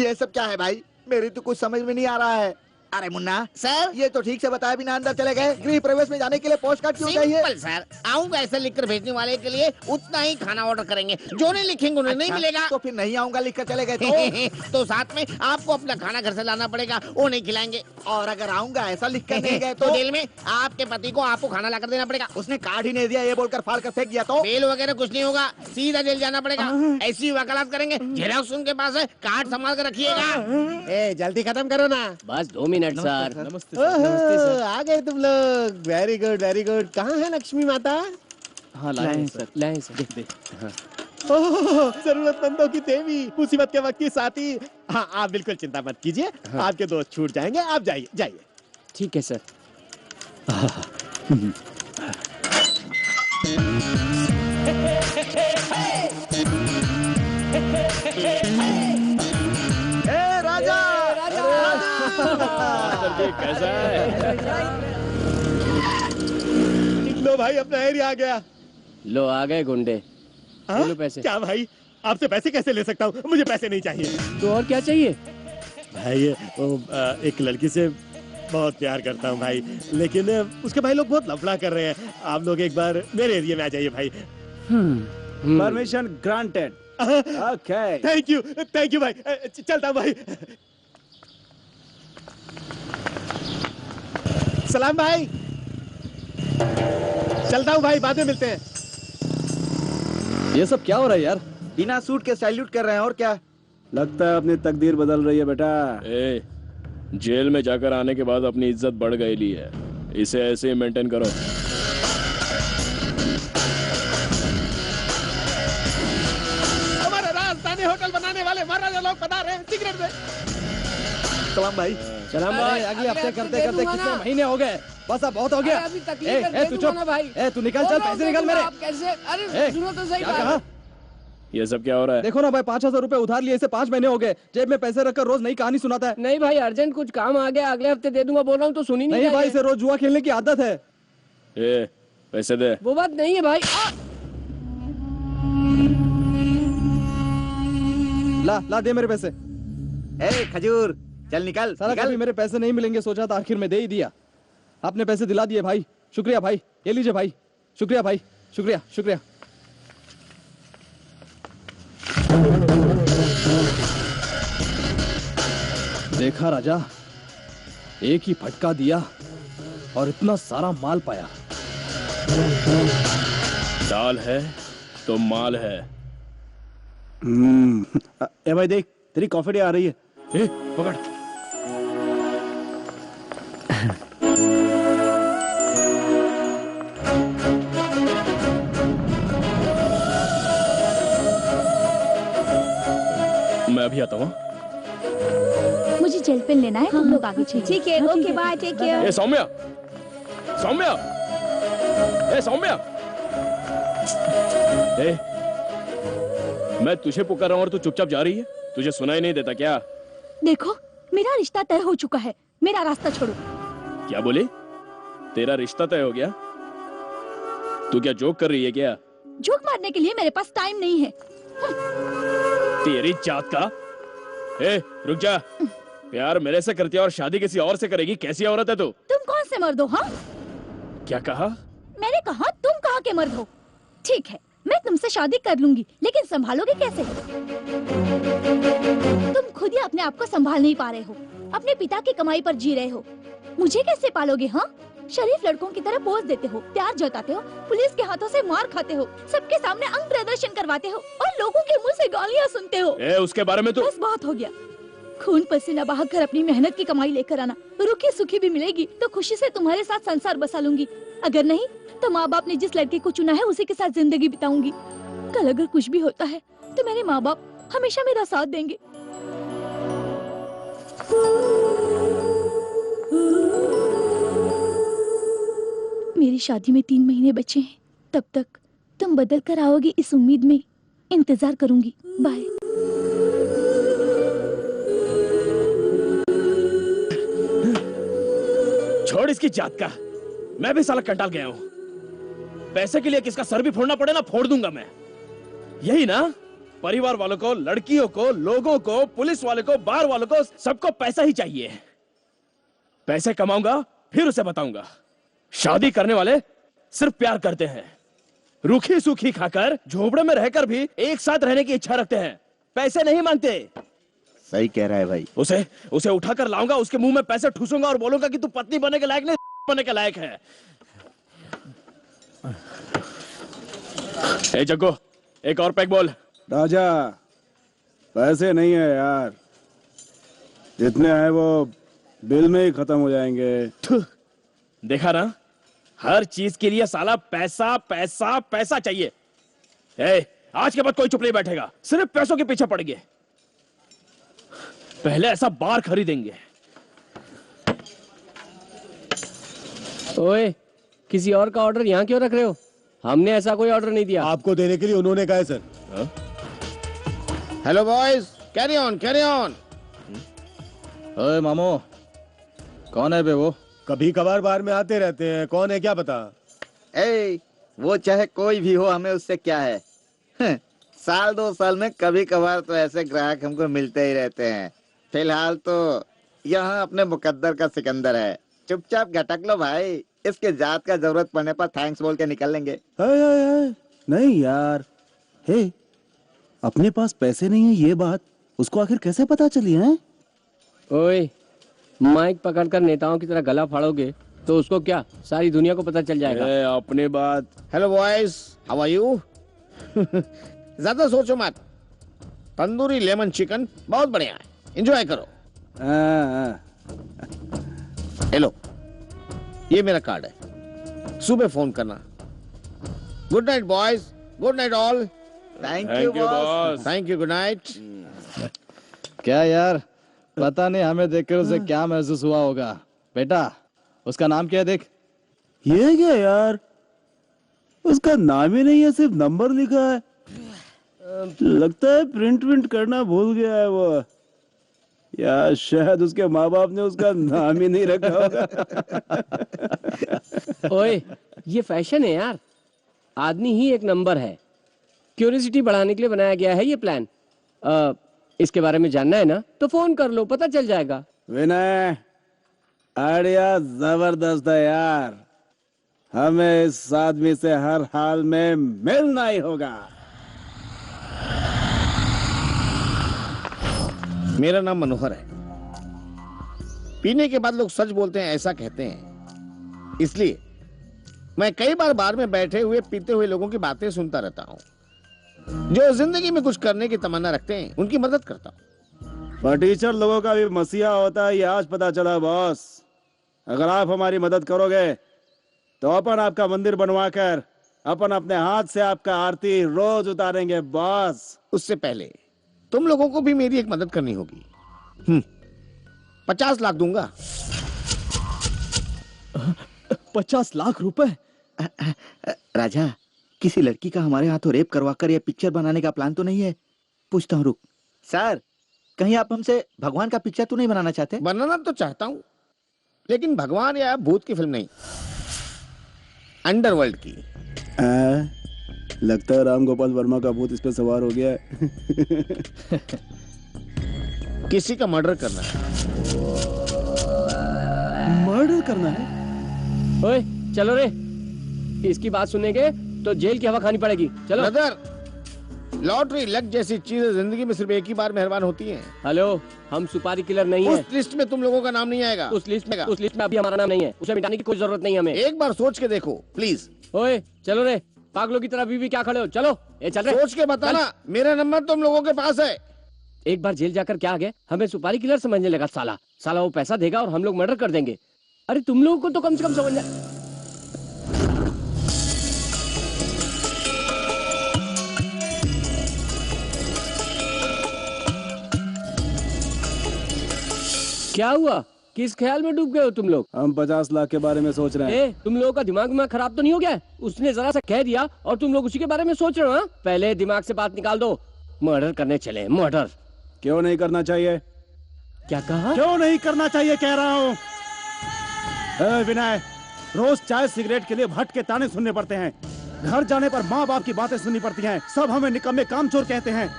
ये सब क्या है भाई? मेरी तो कुछ समझ में नहीं आ रहा है। अरे मुन्ना सर, ये तो ठीक से बताया बिना अंदर चले गए। गृह प्रवेश में जाने के लिए पोस्ट कार्ड क्यों चाहिए? सिंपल सर, आऊंगा ऐसे लिखकर भेजने वाले के लिए उतना ही खाना ऑर्डर करेंगे। जो नहीं लिखेंगे उन्हें नहीं मिलेगा। तो फिर नहीं आऊंगा लिख कर चले गए तो साथ में आपको अपना खाना घर से लाना पड़ेगा, वो नहीं खिलाएंगे। और अगर आऊंगा ऐसा लिख कर नहीं गए तो जेल में आपके पति को आपको खाना लाकर देना पड़ेगा। उसने कार्ड ही नहीं दिया, ये बोलकर फाड़ कर फेंक दिया तो? बेल वगैरह कुछ नहीं होगा, सीधा जेल जाना पड़ेगा। ऐसी वकालत करेंगे। जेरोक्स उनके पास है, कार्ड संभाल कर रखिएगा। ए जल्दी खत्म करो ना। बस 2 मिनट सर। ओहो, आ गए तुम लोग। Very good very good. कहाँ है लक्ष्मी माता? हाँ लाएं सर, लाएं सर। देख। ओह, जरूरतमंदों की देवी, मुसीबत के वक्त की साथी। हाँ, आप बिल्कुल चिंता मत कीजिए। आपके दोस्त छूट जाएंगे, आप जाइए जाइए। ठीक है सर। राजा कैसा है? लो भाई, अपना एरिया आ गया। लो आ गए गुंडे। हाँ? लो पैसे। क्या भाई, आपसे पैसे कैसे ले सकता हूँ? मुझे पैसे नहीं चाहिए। तो और क्या चाहिए? भाई एक लड़की से बहुत प्यार करता हूँ भाई, लेकिन उसके भाई लोग बहुत लफड़ा कर रहे हैं। आप लोग एक बार मेरे एरिया में आ जाइए भाई। Permission granted. Okay, thank you भाई। चलता हूँ भाई। सलाम भाई। चलता हूँ भाई, बाद में मिलते हैं। ये सब क्या हो रहा है यार? बिना सूट के सैल्यूट कर रहे हैं और क्या? लगता है अपनी तकदीर बदल रही है बेटा। ए, जेल में जाकर आने के बाद अपनी इज्जत बढ़ गई है, इसे ऐसे ही मेंटेन करो। हमारे राजधानी होटल बनाने वाले महाराजा लोग पधार रहे हैं। सिगरेट दे। सलाम भाई। सलाम भाई। अगले हफ्ते करते करते कितने महीने हो गए? बस अब बहुत हो गया। तू चुप। तू निकल, चल पैसे निकल मेरे। अरे सुनो तो सही। क्या कहा? ये सब क्या हो रहा है? देखो ना भाई, 5,000 रुपए उधार लिए, इसे 5 महीने हो गए। जेब में पैसे रखकर रोज नई कहानी सुनाता है। नहीं भाई, अर्जेंट कुछ काम आ गया, अगले हफ्ते दे दूंगा बोल रहा हूँ तो सुनी नहीं। नहीं भाई, इसे रोज जुआ खेलने की आदत है। ए, पैसे दे। वो बात नहीं है भाई। ला दे मेरे पैसे। ए खजूर, चल निकल। सारा कभी मेरे पैसे नहीं मिलेंगे सोचा था, आखिर में दे ही दिया। आपने पैसे दिला दिए भाई, शुक्रिया भाई। ये लीजिए भाई। शुक्रिया भाई, शुक्रिया शुक्रिया। देखा राजा, एक ही फटका दिया और इतना सारा माल पाया। दाल है तो माल है। ए भाई देख, तेरी कॉफी डे आ रही है। ए, पकड़। मैं अभी आता हूँ। मुझे जेल पेन लेना है, तुम लोग आगे चलिए। ठीक है, ओके बाय, टेक केयर। ए सौम्या, सौम्या, ए सौम्या, ए मैं तुझे पुकार रहा हूँ और तू चुपचाप जा रही है? तुझे सुना ही नहीं देता क्या? देखो, मेरा रिश्ता तय हो चुका है, मेरा रास्ता छोड़ो। क्या बोली? तेरा रिश्ता तय हो गया? तू क्या जोक कर रही है क्या? जोक मारने के लिए मेरे पास टाइम नहीं है। तेरी जात का। ए, रुक जा। प्यार मेरे से करती है और शादी किसी और से करेगी, कैसी औरत है तू? तुम कौन से मर्द हो? हाँ, क्या कहा? मैंने कहा तुम कहाँ के मर्द हो। ठीक है, मैं तुमसे शादी कर लूंगी, लेकिन संभालोगे कैसे? तुम खुद ही अपने आप को संभाल नहीं पा रहे हो, अपने पिता की कमाई पर जी रहे हो। मुझे कैसे पालोगे? हाँ, शरीफ लड़कों की तरह पोज देते हो, प्यार जताते हो, पुलिस के हाथों से मार खाते हो, सबके सामने अंग प्रदर्शन करवाते हो और लोगों के मुंह से गालियाँ सुनते हो। उसके बारे में तो बस बहुत हो गया। खून पसीना बहाकर अपनी मेहनत की कमाई लेकर आना, रूखी सूखी भी मिलेगी तो खुशी से तुम्हारे साथ संसार बसा लूंगी। अगर नहीं तो माँ बाप ने जिस लड़के को चुना है उसी के साथ जिंदगी बिताऊंगी। कल अगर कुछ भी होता है तो मेरे माँ बाप हमेशा मेरा साथ देंगे। मेरी शादी में 3 महीने बचे हैं, तब तक तुम बदल कर आओगे इस उम्मीद में इंतजार करूंगी। बाय। छोड़ इसकी जात का। मैं भी साला कंटाल गया हूँ। पैसे के लिए किसका सर भी फोड़ना पड़े ना, फोड़ दूंगा मैं। यही ना, परिवार वालों को, लड़कियों को, लोगों को, पुलिस वाले को, बार वालों को, सबको पैसा ही चाहिए। पैसे कमाऊंगा फिर उसे बताऊंगा। शादी करने वाले सिर्फ प्यार करते हैं, रूखी सूखी खाकर, झोपड़े में रहकर भी एक साथ रहने की इच्छा रखते हैं, पैसे नहीं मांगते। सही कह रहा है भाई। उसे उठाकर लाऊंगा, उसके मुंह में पैसे ठूसूंगा और बोलूंगा कि तू पत्नी बनने के लायक नहीं, बनने के लायक है। ए जग्गू, एक और पैक बोल। राजा, पैसे नहीं है यार, जितने हैं वो बिल में ही खत्म हो जाएंगे। देखा ना, हर चीज के लिए साला पैसा पैसा पैसा चाहिए। आज के बाद कोई चुप नहीं बैठेगा, सिर्फ पैसों के पीछे पड़ेंगे। पहले ऐसा बार खरीदेंगे। ओए, किसी और का ऑर्डर यहाँ क्यों रख रहे हो? हमने ऐसा कोई ऑर्डर नहीं दिया। आपको देने के लिए उन्होंने कहा है sir. Hello boys, carry on carry on. ओए मामू, कौन है बे वो? कभी कभार बार में आते रहते हैं, कौन है क्या पता। वो चाहे कोई भी हो, हमें उससे क्या है। साल 2 साल में कभी कभार तो ऐसे ग्राहक हमको मिलते ही रहते हैं। फिलहाल तो यहाँ अपने मुकद्दर का सिकंदर है, चुपचाप घटक लो भाई। इसके जात का जरूरत पड़ने पर थैंक्स बोल के निकल लेंगे। नहीं यार, हे, अपने पास पैसे नहीं है ये बात उसको आखिर कैसे पता चली है? ओए, माइक पकड़कर नेताओं की तरह गला फाड़ोगे तो उसको क्या, सारी दुनिया को पता चल जाएगा। अपने बात। Hello boys, how are you? ज्यादा सोचो मत, तंदूरी लेमन चिकन बहुत बढ़िया है, एंजॉय करो। हेलो, ये मेरा कार्ड है, सुबह फोन करना। Good night boys, good night all. Thank you boss. Thank you, good night. क्या यार, पता नहीं हमें देखकर उसे क्या महसूस हुआ होगा। बेटा, उसका नाम क्या है देख। ये क्या यार, उसका नाम ही नहीं है, सिर्फ नंबर लिखा है। लगता है प्रिंट करना भूल गया है वो, या शायद उसके माँ बाप ने उसका नाम ही नहीं रखा होगा। ओए, ये फैशन है यार, आदमी ही एक नंबर है। क्यूरियोसिटी बढ़ाने के लिए बनाया गया है ये प्लान। इसके बारे में जानना है ना तो फोन कर लो, पता चल जाएगा। विनय, आइडिया जबरदस्त है यार, हमें इस आदमी से हर हाल में मिलना ही होगा। मेरा नाम मनोहर है। पीने के बाद लोग सच बोलते हैं ऐसा कहते हैं, इसलिए मैं कई बार में बैठे हुए पीते हुए लोगों की बातें सुनता रहता हूँ। जो जिंदगी में कुछ करने की तमन्ना रखते हैं उनकी मदद करता हूँ। फटीचर लोगों का भी मसीहा होता है, ये आज पता चला बॉस। अगर आप हमारी मदद करोगे तो अपन आपका मंदिर बनवाकर अपन अपने हाथ से आपका आरती रोज उतारेंगे बॉस। उससे पहले तुम लोगों को भी मेरी एक मदद करनी होगी। 50 लाख दूंगा। 50 लाख रुपए? राजा, किसी लड़की का हमारे हाथों रेप करवाकर ये पिक्चर बनाने का प्लान तो नहीं है? पूछता हूँ, रुक। सर, कहीं आप हमसे भगवान का पिक्चर तो नहीं बनाना चाहते? बनाना तो चाहता हूँ, लेकिन भगवान या भूत की फिल्म नहीं, अंडरवर्ल्ड की। लगता है राम गोपाल वर्मा का भूत इस पे सवार हो गया है। किसी का मर्डर करना है। मर्डर करना है? ओए चलो रे, इसकी बात सुनेंगे तो जेल की हवा खानी पड़ेगी। चलो। ब्रदर, लॉटरी, लक जैसी चीजें जिंदगी में सिर्फ एक ही बार मेहरबान होती हैं। हेलो, हम सुपारी किलर नहीं उस है। लिस्ट में तुम लोगों का नाम नहीं आएगा। उस लिस्ट में अभी हमारा नाम नहीं है। उसे मिटाने की कोई जरूरत नहीं हमें। एक बार सोच के देखो प्लीज। ओए चलो रे, पागलों की तरह भी क्या खड़े हो? चलो ये चल रहे। सोच के बताना, मेरा नंबर तुम लोगों के पास है। एक बार जेल जाकर क्या आ गए, हमें सुपारी किलर समझने लगा। साला वो पैसा देगा और हम लोग मर्डर कर देंगे। अरे तुम लोगों को तो कम से कम समझना। क्या हुआ? किस ख्याल में डूब गए हो तुम लोग? हम 50 लाख के बारे में सोच रहे हैं। तुम लोगों का दिमाग खराब तो नहीं हो गया? उसने जरा सा कह दिया और तुम लोग उसी के बारे में सोच रहे हो? हाँ? पहले दिमाग से बात निकाल दो। मर्डर करने चले। मर्डर क्यों नहीं करना चाहिए? क्या कहा? क्यों नहीं करना चाहिए कह रहा हूँ। विनय, रोज चाय सिगरेट के लिए भट्ट के ताने सुनने पड़ते हैं। घर जाने पर माँ बाप की बातें सुननी पड़ती हैं। सब हमें निकम्मे कामचोर कहते हैं।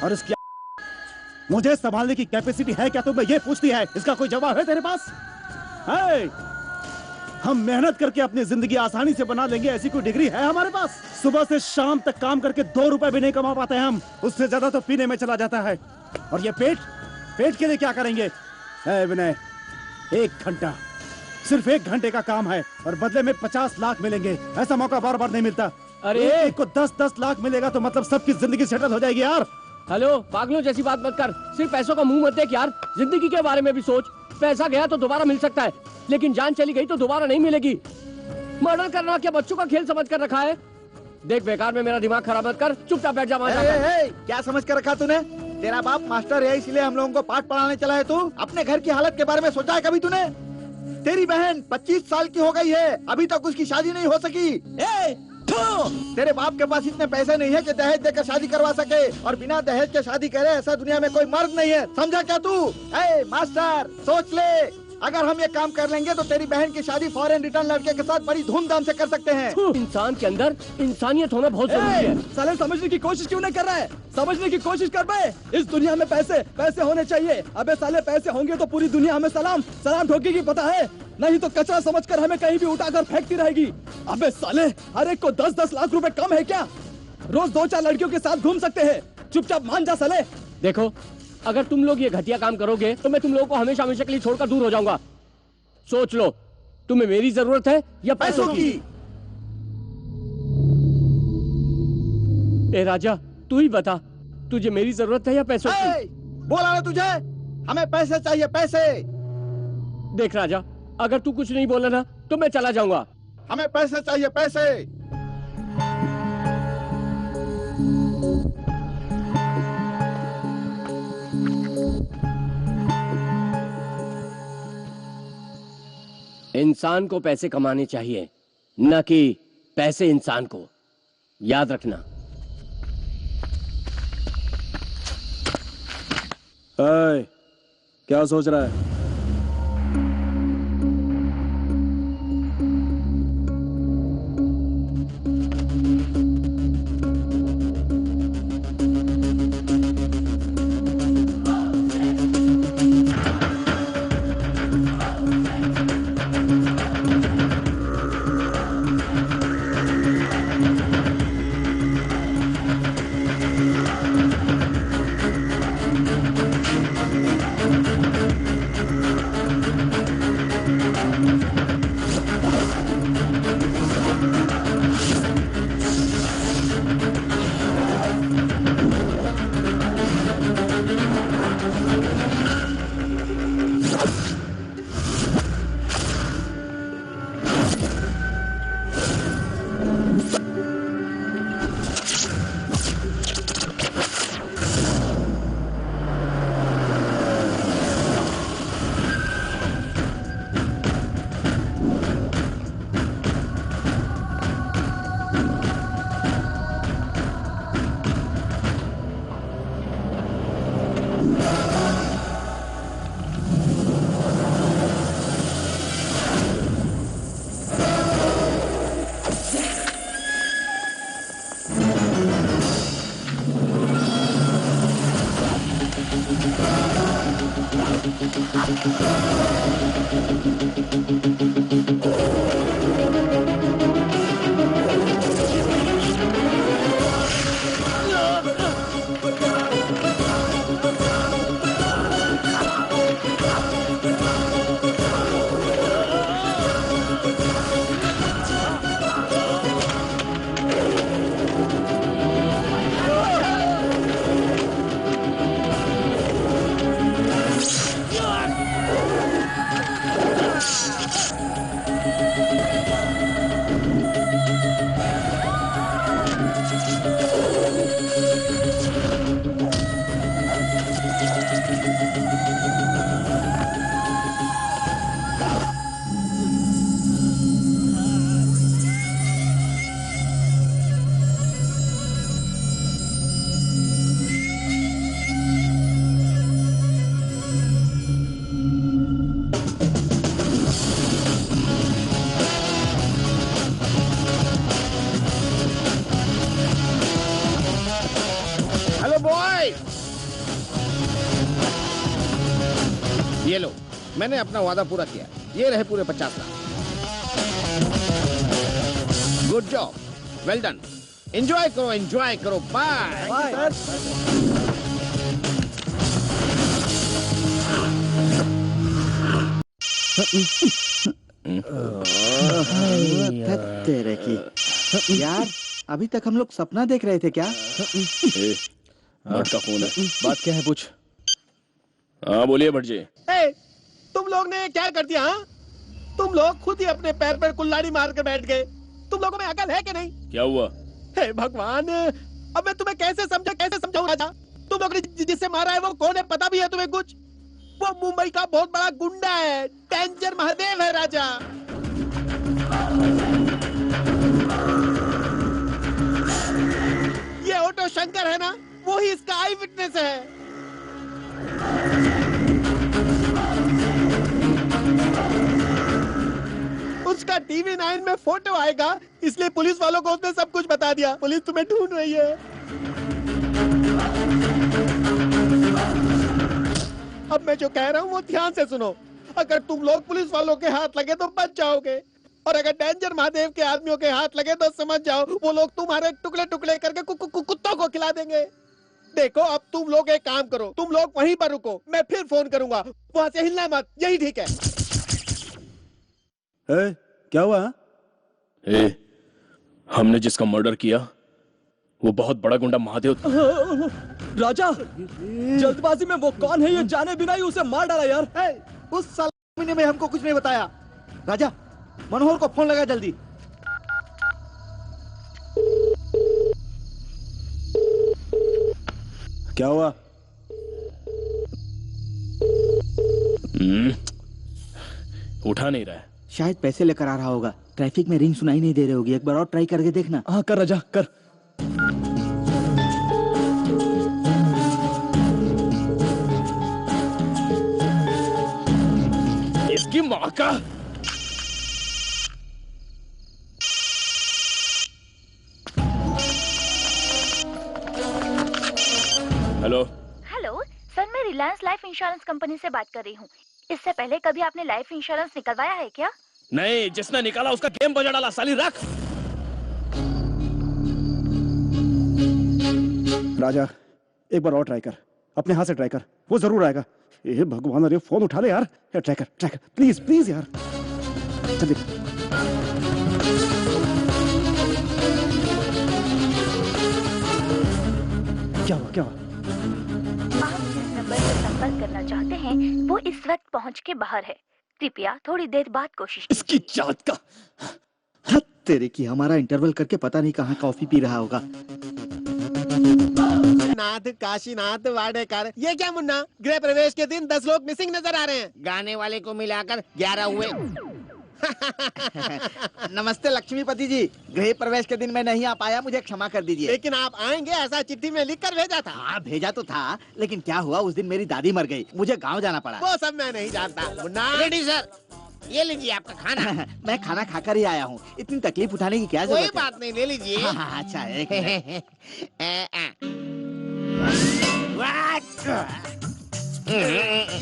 और इसकी मुझे संभालने की कैपेसिटी है क्या तुम्हें ये पूछती है? इसका कोई जवाब है तेरे पास? हम मेहनत करके अपनी जिंदगी आसानी से बना लेंगे, ऐसी कोई डिग्री है हमारे पास? सुबह से शाम तक काम करके 2 रुपए भी नहीं कमा पाते हम। उससे ज्यादा तो पीने में चला जाता है। और ये पेट के लिए क्या करेंगे? विनय, 1 घंटा, सिर्फ 1 घंटे का काम है और बदले में 50 लाख मिलेंगे। ऐसा मौका बार बार नहीं मिलता। अरे एक को 10-10 लाख मिलेगा तो मतलब सबकी जिंदगी सेटल हो जाएगी यार। हेलो, पागलों जैसी बात मत कर। सिर्फ पैसों का मुंह मत देख यार, जिंदगी के बारे में भी सोच। पैसा गया तो दोबारा मिल सकता है, लेकिन जान चली गई तो दोबारा नहीं मिलेगी। मर्डर करना क्या बच्चों का खेल समझ कर रखा है? देख, बेकार में मेरा दिमाग खराब मत कर, चुपचाप बैठ जा। क्या समझ कर रखा तूने? तेरा बाप मास्टर है इसलिए हम लोगों को पाठ पढ़ाने चला है। तू अपने घर की हालत के बारे में सोचा है कभी तूने? तेरी बहन 25 साल की हो गई है, अभी तक उसकी शादी नहीं हो सकी। तेरे बाप के पास इतने पैसे नहीं है कि दहेज देकर शादी करवा सके, और बिना दहेज के शादी करे ऐसा दुनिया में कोई मर्द नहीं है। समझा क्या तू? मास्टर, सोच ले, अगर हम ये काम कर लेंगे तो तेरी बहन की शादी फॉरेन रिटर्न लड़के के साथ बड़ी धूमधाम से कर सकते हैं। इंसान के अंदर इंसानियत होना बहुत जरूरी है। साले समझने की कोशिश क्यों नहीं कर रहा है? समझने की कोशिश कर बे। इस दुनिया में पैसे होने चाहिए। अबे साले, पैसे होंगे तो पूरी दुनिया हमें सलाम ठोकेगी, पता है? नहीं तो कचरा समझकर हमें कहीं भी उठाकर फेंकती रहेगी। अबे साले, हर एक को 10-10 लाख रुपए कम है क्या? रोज 2-4 लड़कियों के साथ घूम सकते हैं। चुपचाप मान जा साले। देखो, अगर तुम लोग ये घटिया काम करोगे तो मैं तुम लोगों को हमेशा हमेशा के लिए छोड़कर दूर हो जाऊंगा। सोच लो, तुम्हें मेरी जरूरत है या पैसों की? ए राजा, तू ही बता, तुझे मेरी जरूरत है या पैसों की? बोला ना तुझे, हमें पैसे चाहिए, पैसे। देख राजा, अगर तू कुछ नहीं बोला ना तो मैं चला जाऊंगा। हमें पैसे चाहिए, पैसे। इंसान को पैसे कमाने चाहिए, न कि पैसे इंसान को। याद रखना। क्या सोच रहा है? ये लो, मैंने अपना वादा पूरा किया। ये रहे पूरे 50 lakh. Good job, well done. Enjoy करो। बाय। तेरे की यार, अभी तक हम लोग सपना देख रहे थे क्या? भट्ट का फोन है। बात क्या है पूछ। हाँ बोलिए भट्ट जी। तुम लोग ने क्या कर दिया? हाँ, तुम लोग खुद ही अपने पैर पर कुल्हाड़ी मार कर बैठ गए। तुम लोगों में अकल है कि नहीं? क्या हुआ? हे भगवान, अब मैं तुम्हें कैसे समझाऊं राजा? तुम लोग ने जिससे मारा है वो कौन है, पता भी है तुम्हें कुछ? वो मुंबई का बहुत बड़ा गुंडा है, डेंजर महादेव है राजा। ये ऑटो शंकर है ना, वो ही इसका आई विटनेस है। उसका टीवी 9 में फोटो आएगा, इसलिए पुलिस वालों को उसने सब कुछ बता दिया। पुलिस तुम्हें ढूंढ रही है। अब मैं जो कह रहा हूँ वो ध्यान से सुनो। अगर तुम लोग पुलिस वालों के हाथ लगे तो बच जाओगे, और अगर डेंजर महादेव के आदमियों के हाथ लगे तो समझ जाओ वो लोग तुम्हारे टुकड़े टुकड़े करके कुत्तों को खिला देंगे। देखो, अब तुम लोग एक काम करो, तुम लोग वहीं पर रुको, मैं फिर फोन करूंगा। वहां से हिलना मत, यही ठीक है। क्या हुआ? हमने जिसका मर्डर किया वो बहुत बड़ा गुंडा महादेव था। राजा, जल्दबाजी में वो कौन है ये जाने बिना ही उसे मार डाला यार। उस साले ने हमको कुछ नहीं बताया। राजा, मनोहर को फोन लगा जल्दी। क्या हुआ? उठा नहीं रहा है। शायद पैसे लेकर आ रहा होगा। ट्रैफिक में रिंग सुनाई नहीं दे रही होगी। एक बार और ट्राई करके देखना। हाँ कर राजा, कर। इसकी माँ का। हेलो सर, मैं रिलायंस लाइफ इंश्योरेंस कंपनी से बात कर रही हूँ। इससे पहले कभी आपने लाइफ इंश्योरेंस निकलवाया है क्या? नहीं, जिसने निकाला उसका गेम बजा डाला। साली रख। राजा, एक बार और ट्राई कर, अपने हाथ से ट्राई कर, वो जरूर आएगा। ये भगवान, अरे फोन उठा ले यार। ट्राई कर प्लीज यार, जल्दी। क्या हुआ? आप जिस नंबर से संपर्क करना चाहते हैं वो इस वक्त पहुंच के बाहर है। कृपया थोड़ी देर बाद कोशिश कीजिए। इसकी जात का। तेरे की, हमारा इंटरवल करके पता नहीं कहाँ कॉफी पी रहा होगा। नाथ काशीनाथ वाडेकर। ये क्या मुन्ना, गृह प्रवेश के दिन 10 लोग मिसिंग नजर आ रहे हैं। गाने वाले को मिलाकर 11 हुए। नमस्ते लक्ष्मीपति जी, गृह प्रवेश के दिन मैं नहीं आ पाया, मुझे क्षमा कर दीजिए। लेकिन आप आएंगे ऐसा चिट्ठी में लिख कर भेजा था। हाँ भेजा तो था, लेकिन क्या हुआ उस दिन मेरी दादी मर गई, मुझे गांव जाना पड़ा। वो सब मैं नहीं जानता मुन्ना। रेडी सर, ये लीजिए आपका खाना। मैं खाना खाकर ही आया हूँ, इतनी तकलीफ उठाने की क्या जरूरत है? कोई बात नहीं, ले लीजिए। हाँ, अच्छा एक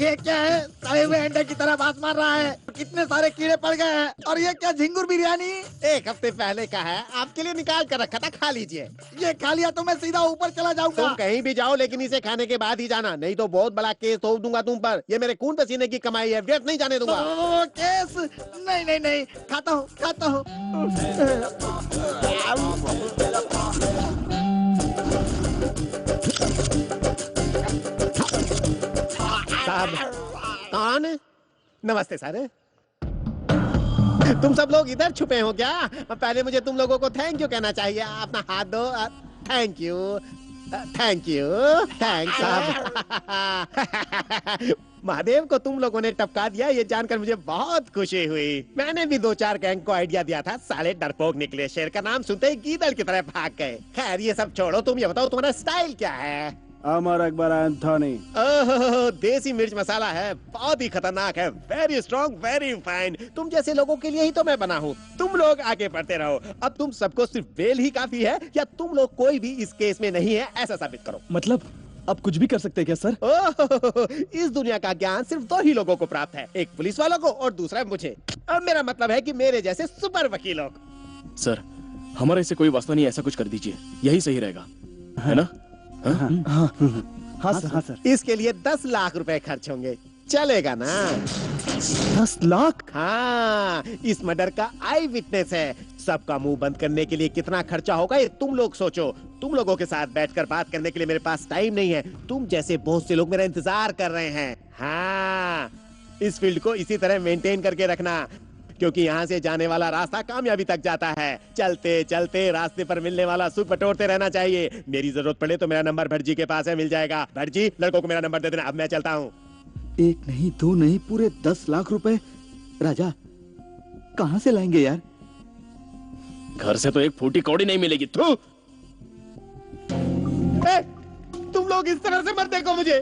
ये क्या है? तवे हुए अंडे की तरह बात मार रहा है। कितने सारे कीड़े पड़ गए हैं। और ये क्या झिंगुर बिरयानी? 1 हफ्ते पहले का है, आपके लिए निकाल कर रखा था, खा लीजिए। ये खा लिया तो मैं सीधा ऊपर चला जाऊंगा। तुम कहीं भी जाओ, लेकिन इसे खाने के बाद ही जाना, नहीं तो बहुत बड़ा केस ठोक दूंगा तुम पर। ये मेरे खून पसीने की कमाई है, व्यर्थ नहीं जाने दूंगा। केस नहीं, खाता हूँ। साहब कौन? नमस्ते सर। तुम सब लोग इधर छुपे हो क्या? पहले मुझे तुम लोगों को थैंक यू कहना चाहिए। अपना हाथ दो। थैंक यू साहब। महादेव को तुम लोगों ने टपका दिया, ये जानकर मुझे बहुत खुशी हुई। मैंने भी 2-4 गैंग को आइडिया दिया था, साले डरपोक निकले, शेर का नाम सुनते ही गीदड़ की तरह भाग गए। खैर ये सब छोड़ो, तुम ये बताओ तुम्हारा स्टाइल क्या है? अमर अकबर एंथोनी। ओह, देसी मिर्च मसाला है, बहुत ही खतरनाक है। Very strong, very fine. तुम जैसे लोगों के लिए ही तो मैं बना हूँ। तुम लोग आगे बढ़ते रहो। अब तुम सबको सिर्फ बेल ही काफी है, या तुम लोग कोई भी इस केस में नहीं है ऐसा साबित करो। मतलब आप कुछ भी कर सकते हैं क्या सर? इस दुनिया का ज्ञान सिर्फ 2 ही लोगों को प्राप्त है, एक पुलिस वालों को और दूसरा मुझे। और मेरा मतलब है कि मेरे जैसे सुपर वकीलों को। सर, हमारा इससे कोई वास्ता नहीं, ऐसा कुछ कर दीजिए, यही सही रहेगा, है ना? हाँ सर। इसके लिए 10 लाख रुपए खर्च होंगे, चलेगा ना? 10 लाख? हाँ, इस मर्डर का आई विटनेस है। सबका मुंह बंद करने के लिए कितना खर्चा होगा ये तुम लोग सोचो। तुम लोगों के साथ बैठकर बात करने के लिए मेरे पास टाइम नहीं है। तुम जैसे बहुत से लोग मेरा इंतजार कर रहे हैं। हाँ, इस फील्ड को इसी तरह मेंटेन करके रखना, क्योंकि यहाँ से जाने वाला रास्ता कामयाबी तक जाता है। चलते चलते रास्ते पर मिलने वाला सुख बटोरते रहना चाहिए। मेरी जरूरत पड़े तो मेरा नंबर भटजी के पास है, मिल जाएगा। भटजी, लड़कों को मेरा नंबर दे देना। अब मैं चलता हूँ। 1 नहीं 2 नहीं, पूरे 10 लाख रुपए राजा कहाँ से लाएंगे यार? घर से तो एक फूटी कौड़ी नहीं मिलेगी। तू तुम लोग इस तरह से मत देखो मुझे।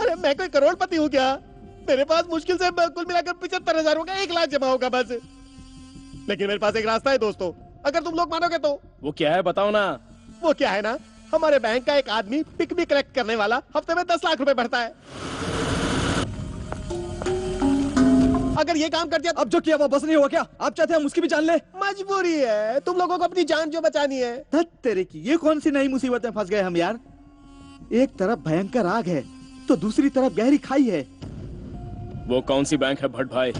अरे मैं कोई करोड़पति हूँ क्या? मेरे पास मुश्किल से कुल मिलाकर 75,000 होगा, 1 लाख जमा होगा बस। लेकिन मेरे पास एक रास्ता है दोस्तों, अगर तुम लोग मानोगे तो। वो क्या है बताओ ना। वो क्या है ना, हमारे बैंक का एक आदमी पिकनिक कलेक्ट करने वाला हफ्ते में 10 लाख रुपए भरता है। अगर ये काम कर दिया, अब जो किया वो बस नहीं हुआ क्या? आप चाहते हैं हम उसकी भी जान ले? मजबूरी है, तुम लोगों को अपनी जान जो बचानी है। तेरे की ये कौन सी नई मुसीबत में फंस गए हम यार? एक तरफ भयंकर आग है तो दूसरी तरफ गहरी खाई है। वो कौन सी बैंक है भट्ट भाई?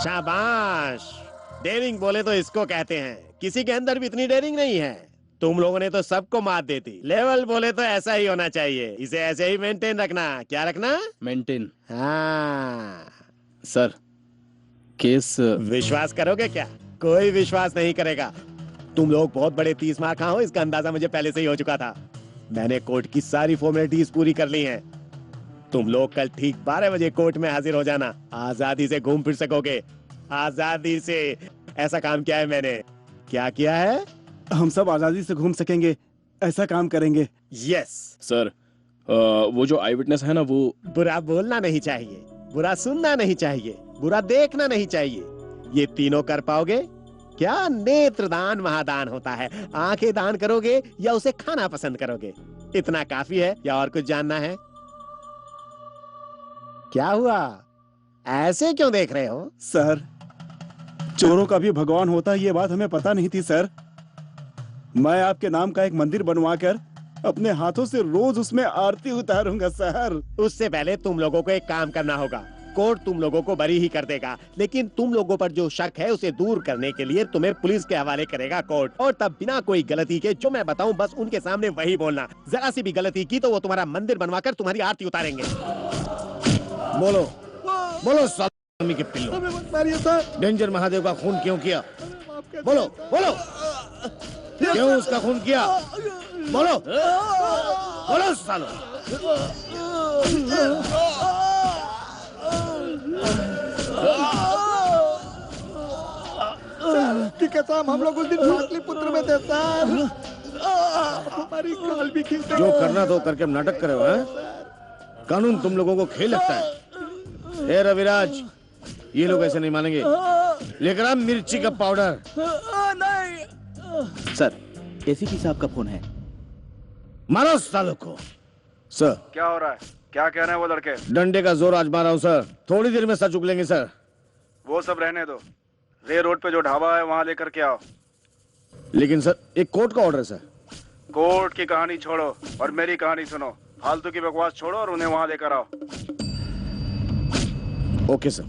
शाबाश, डेयरिंग बोले तो इसको कहते हैं। किसी के अंदर भी इतनी डेयरिंग नहीं है। तुम लोगों ने तो सबको मात दी थी। लेवल बोले तो ऐसा ही होना चाहिए, इसे ऐसे ही मेंटेन रखना। क्या रखना? मेंटेन। हाँ सर, केस विश्वास करोगे क्या? कोई विश्वास नहीं करेगा। तुम लोग बहुत बड़े 30 मार खा हो, इसका अंदाजा मुझे पहले से ही हो चुका था। मैंने कोर्ट की सारी फॉर्मेलिटीज पूरी कर ली हैं। तुम लोग कल ठीक 12 बजे कोर्ट में हाजिर हो जाना। आजादी से घूम फिर सकोगे, आजादी से। ऐसा काम किया है मैंने। क्या किया है? हम सब आजादी से घूम सकेंगे, ऐसा काम करेंगे। यस सर, वो जो आई विटनेस है ना, वो बुरा बोलना नहीं चाहिए, बुरा सुनना नहीं चाहिए, बुरा देखना नहीं चाहिए। ये तीनों कर पाओगे क्या? नेत्रदान महादान होता है। आंखें दान करोगे या उसे खाना पसंद करोगे? इतना काफी है या और कुछ जानना है? क्या हुआ? ऐसे क्यों देख रहे हो? सर, चोरों का भी भगवान होता है, ये बात हमें पता नहीं थी सर। मैं आपके नाम का एक मंदिर बनवाकर अपने हाथों से रोज उसमें आरती उतारूंगा सर। उससे पहले तुम लोगों को एक काम करना होगा। कोर्ट तुम लोगों को बरी ही कर देगा, लेकिन तुम लोगों पर जो शक है उसे दूर करने के लिए तुम्हें पुलिस के हवाले करेगा कोर्ट। और तब बिना कोई गलती के जो मैं बताऊं बस उनके सामने वही बोलना। जरा सी भी गलती की तो वो तुम्हारा मंदिर बनवाकर तुम्हारी आरती उतारेंगे। बोलो बोलो स्वामी के पिल्लो, डेंजर महादेव का खून क्यों किया? बोलो बोलो, क्यों उसका खून किया? बोलो बोलो सालो। कसम, हम लोग उस दिन पाटलिपुत्र में थे सर। हमारी काल भी खींच। जो करना तो करके नाटक करे हो, हैं? कानून तुम लोगों को खेल लगता है। ए रविराज, ये लोग ऐसे नहीं मानेंगे। लेकर आ मिर्ची का पाउडर। नहीं सर, एसीपी साहब का फोन है। मारो सालों को। सर, क्या हो रहा है? क्या कह रहे हैं वो लड़के? डंडे का जोर आजमा रहा हूँ सर, थोड़ी देर में सच उगलेंगे सर। वो सब रहने दो, रे रोड पे जो ढाबा है वहाँ लेकर के आओ। लेकिन सर एक कोर्ट का ऑर्डर है सर। कोर्ट की कहानी छोड़ो और मेरी कहानी सुनो। फालतू की बकवास छोड़ो और उन्हें वहाँ लेकर आओ। Okay sir.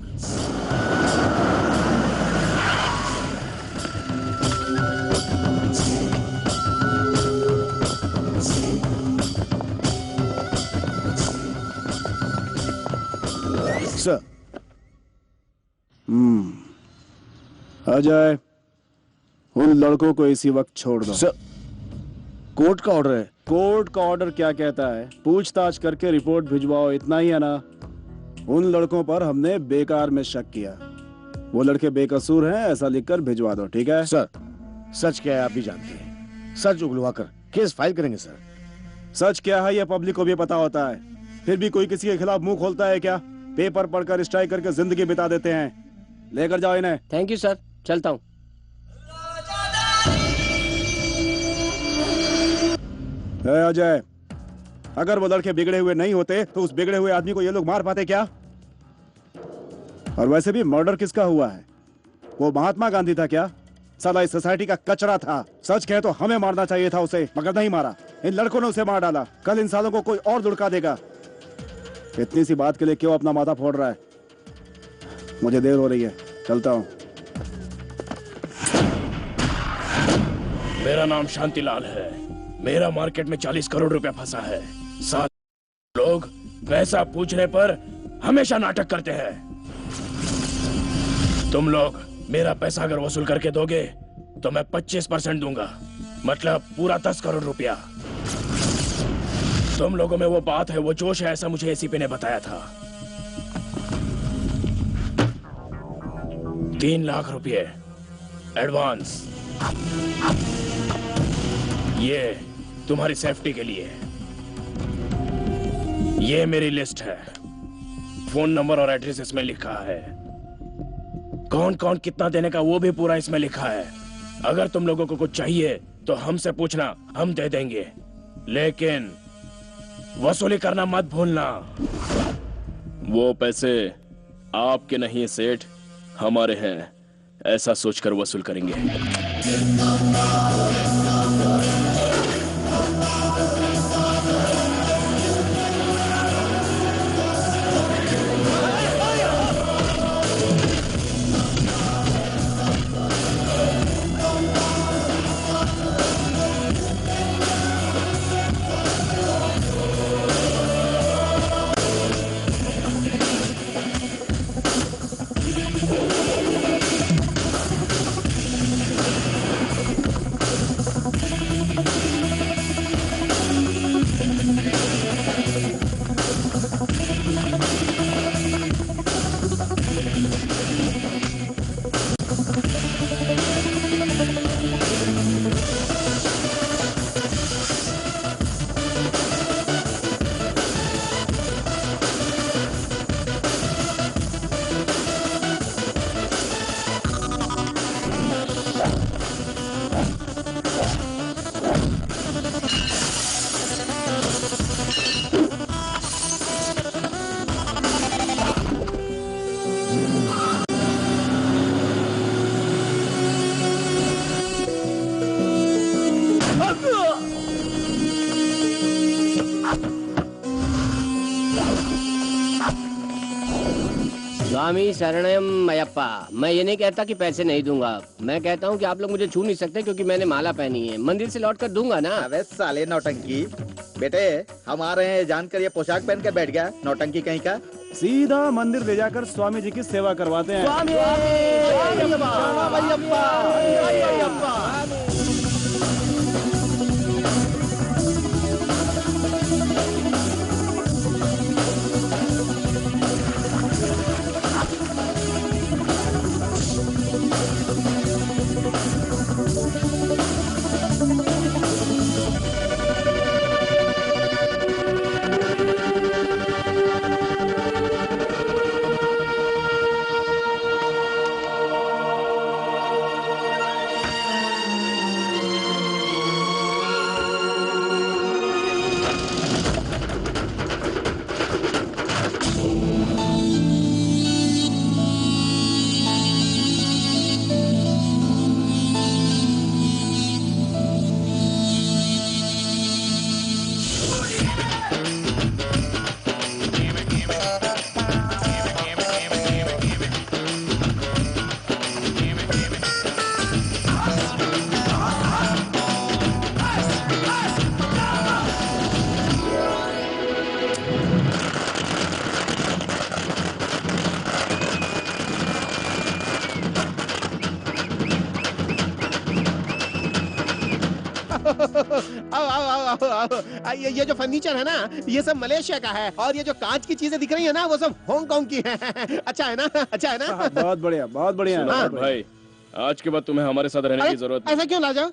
सर। अजय, उन लड़कों को इसी वक्त छोड़ दो। सर कोर्ट का ऑर्डर है। कोर्ट का ऑर्डर क्या कहता है? पूछताछ करके रिपोर्ट भिजवाओ, इतना ही है ना? उन लड़कों पर हमने बेकार में शक किया, वो लड़के बेकसूर हैं ऐसा लिखकर भिजवा दो, ठीक है? सर सच क्या है आप भी जानते हैं, सच उगलवा कर केस फाइल करेंगे सर। सच क्या है ये पब्लिक को भी पता होता है, फिर भी कोई किसी के खिलाफ मुंह खोलता है क्या? पेपर पढ़कर स्ट्राइक करके जिंदगी बिता देते हैं। लेकर जाओ इन्हें। थैंक यू सर, चलता हूँ। अजय, अगर वो लड़के बिगड़े हुए नहीं होते तो उस बिगड़े हुए आदमी को ये लोग मार पाते क्या? और वैसे भी मर्डर किसका हुआ है? वो महात्मा गांधी था क्या? साला इस सोसाइटी का कचरा था। सच कहे तो हमें मारना चाहिए था उसे, मगर नहीं मारा। इन लड़कों ने उसे मार डाला। कल इन सालों को कोई और लुढ़का देगा। इतनी सी बात के लिए क्यों अपना माथा फोड़ रहा है? मुझे देर हो रही है, चलता हूँ। मेरा नाम शांतिलाल है। मेरा मार्केट में 40 करोड़ रुपया फंसा है। साथ लोग पैसा पूछने पर हमेशा नाटक करते हैं। तुम लोग मेरा पैसा अगर वसूल करके दोगे तो मैं 25% दूंगा, मतलब पूरा 10 करोड़ रुपया। तुम लोगों में वो बात है, वो जोश है, ऐसा मुझे एसीपी ने बताया था। 3 लाख रुपये एडवांस, ये तुम्हारी सेफ्टी के लिए। ये मेरी लिस्ट है, फोन नंबर और एड्रेस इसमें लिखा है। कौन कौन कितना देने का वो भी पूरा इसमें लिखा है। अगर तुम लोगों को कुछ चाहिए तो हमसे पूछना, हम दे देंगे, लेकिन वसूली करना मत भूलना। वो पैसे आपके नहीं सेठ, हमारे हैं, ऐसा सोचकर वसूल करेंगे। स्वामी शरणम अयप्पा। मैं ये नहीं कहता कि पैसे नहीं दूंगा, मैं कहता हूँ कि आप लोग मुझे छू नहीं सकते क्योंकि मैंने माला पहनी है। मंदिर से लौट कर दूंगा ना। अबे साले नौटंकी, बेटे हम आ रहे हैं जानकर ये पोशाक पहन के बैठ गया, नौटंकी कहीं का। सीधा मंदिर ले जाकर स्वामी जी की सेवा करवाते हैं। आओ आओ। ये जो फर्नीचर है ना, ये सब मलेशिया का है, और ये जो कांच की चीजें दिख रही है ना, वो सब हांगकांग की है। अच्छा है ना, अच्छा है ना? बहुत बढ़िया, बहुत बढ़िया। सुनो भाई, आज के बाद तुम्हें हमारे साथ रहने की जरूरत नहीं। ऐसा क्यों लाजा?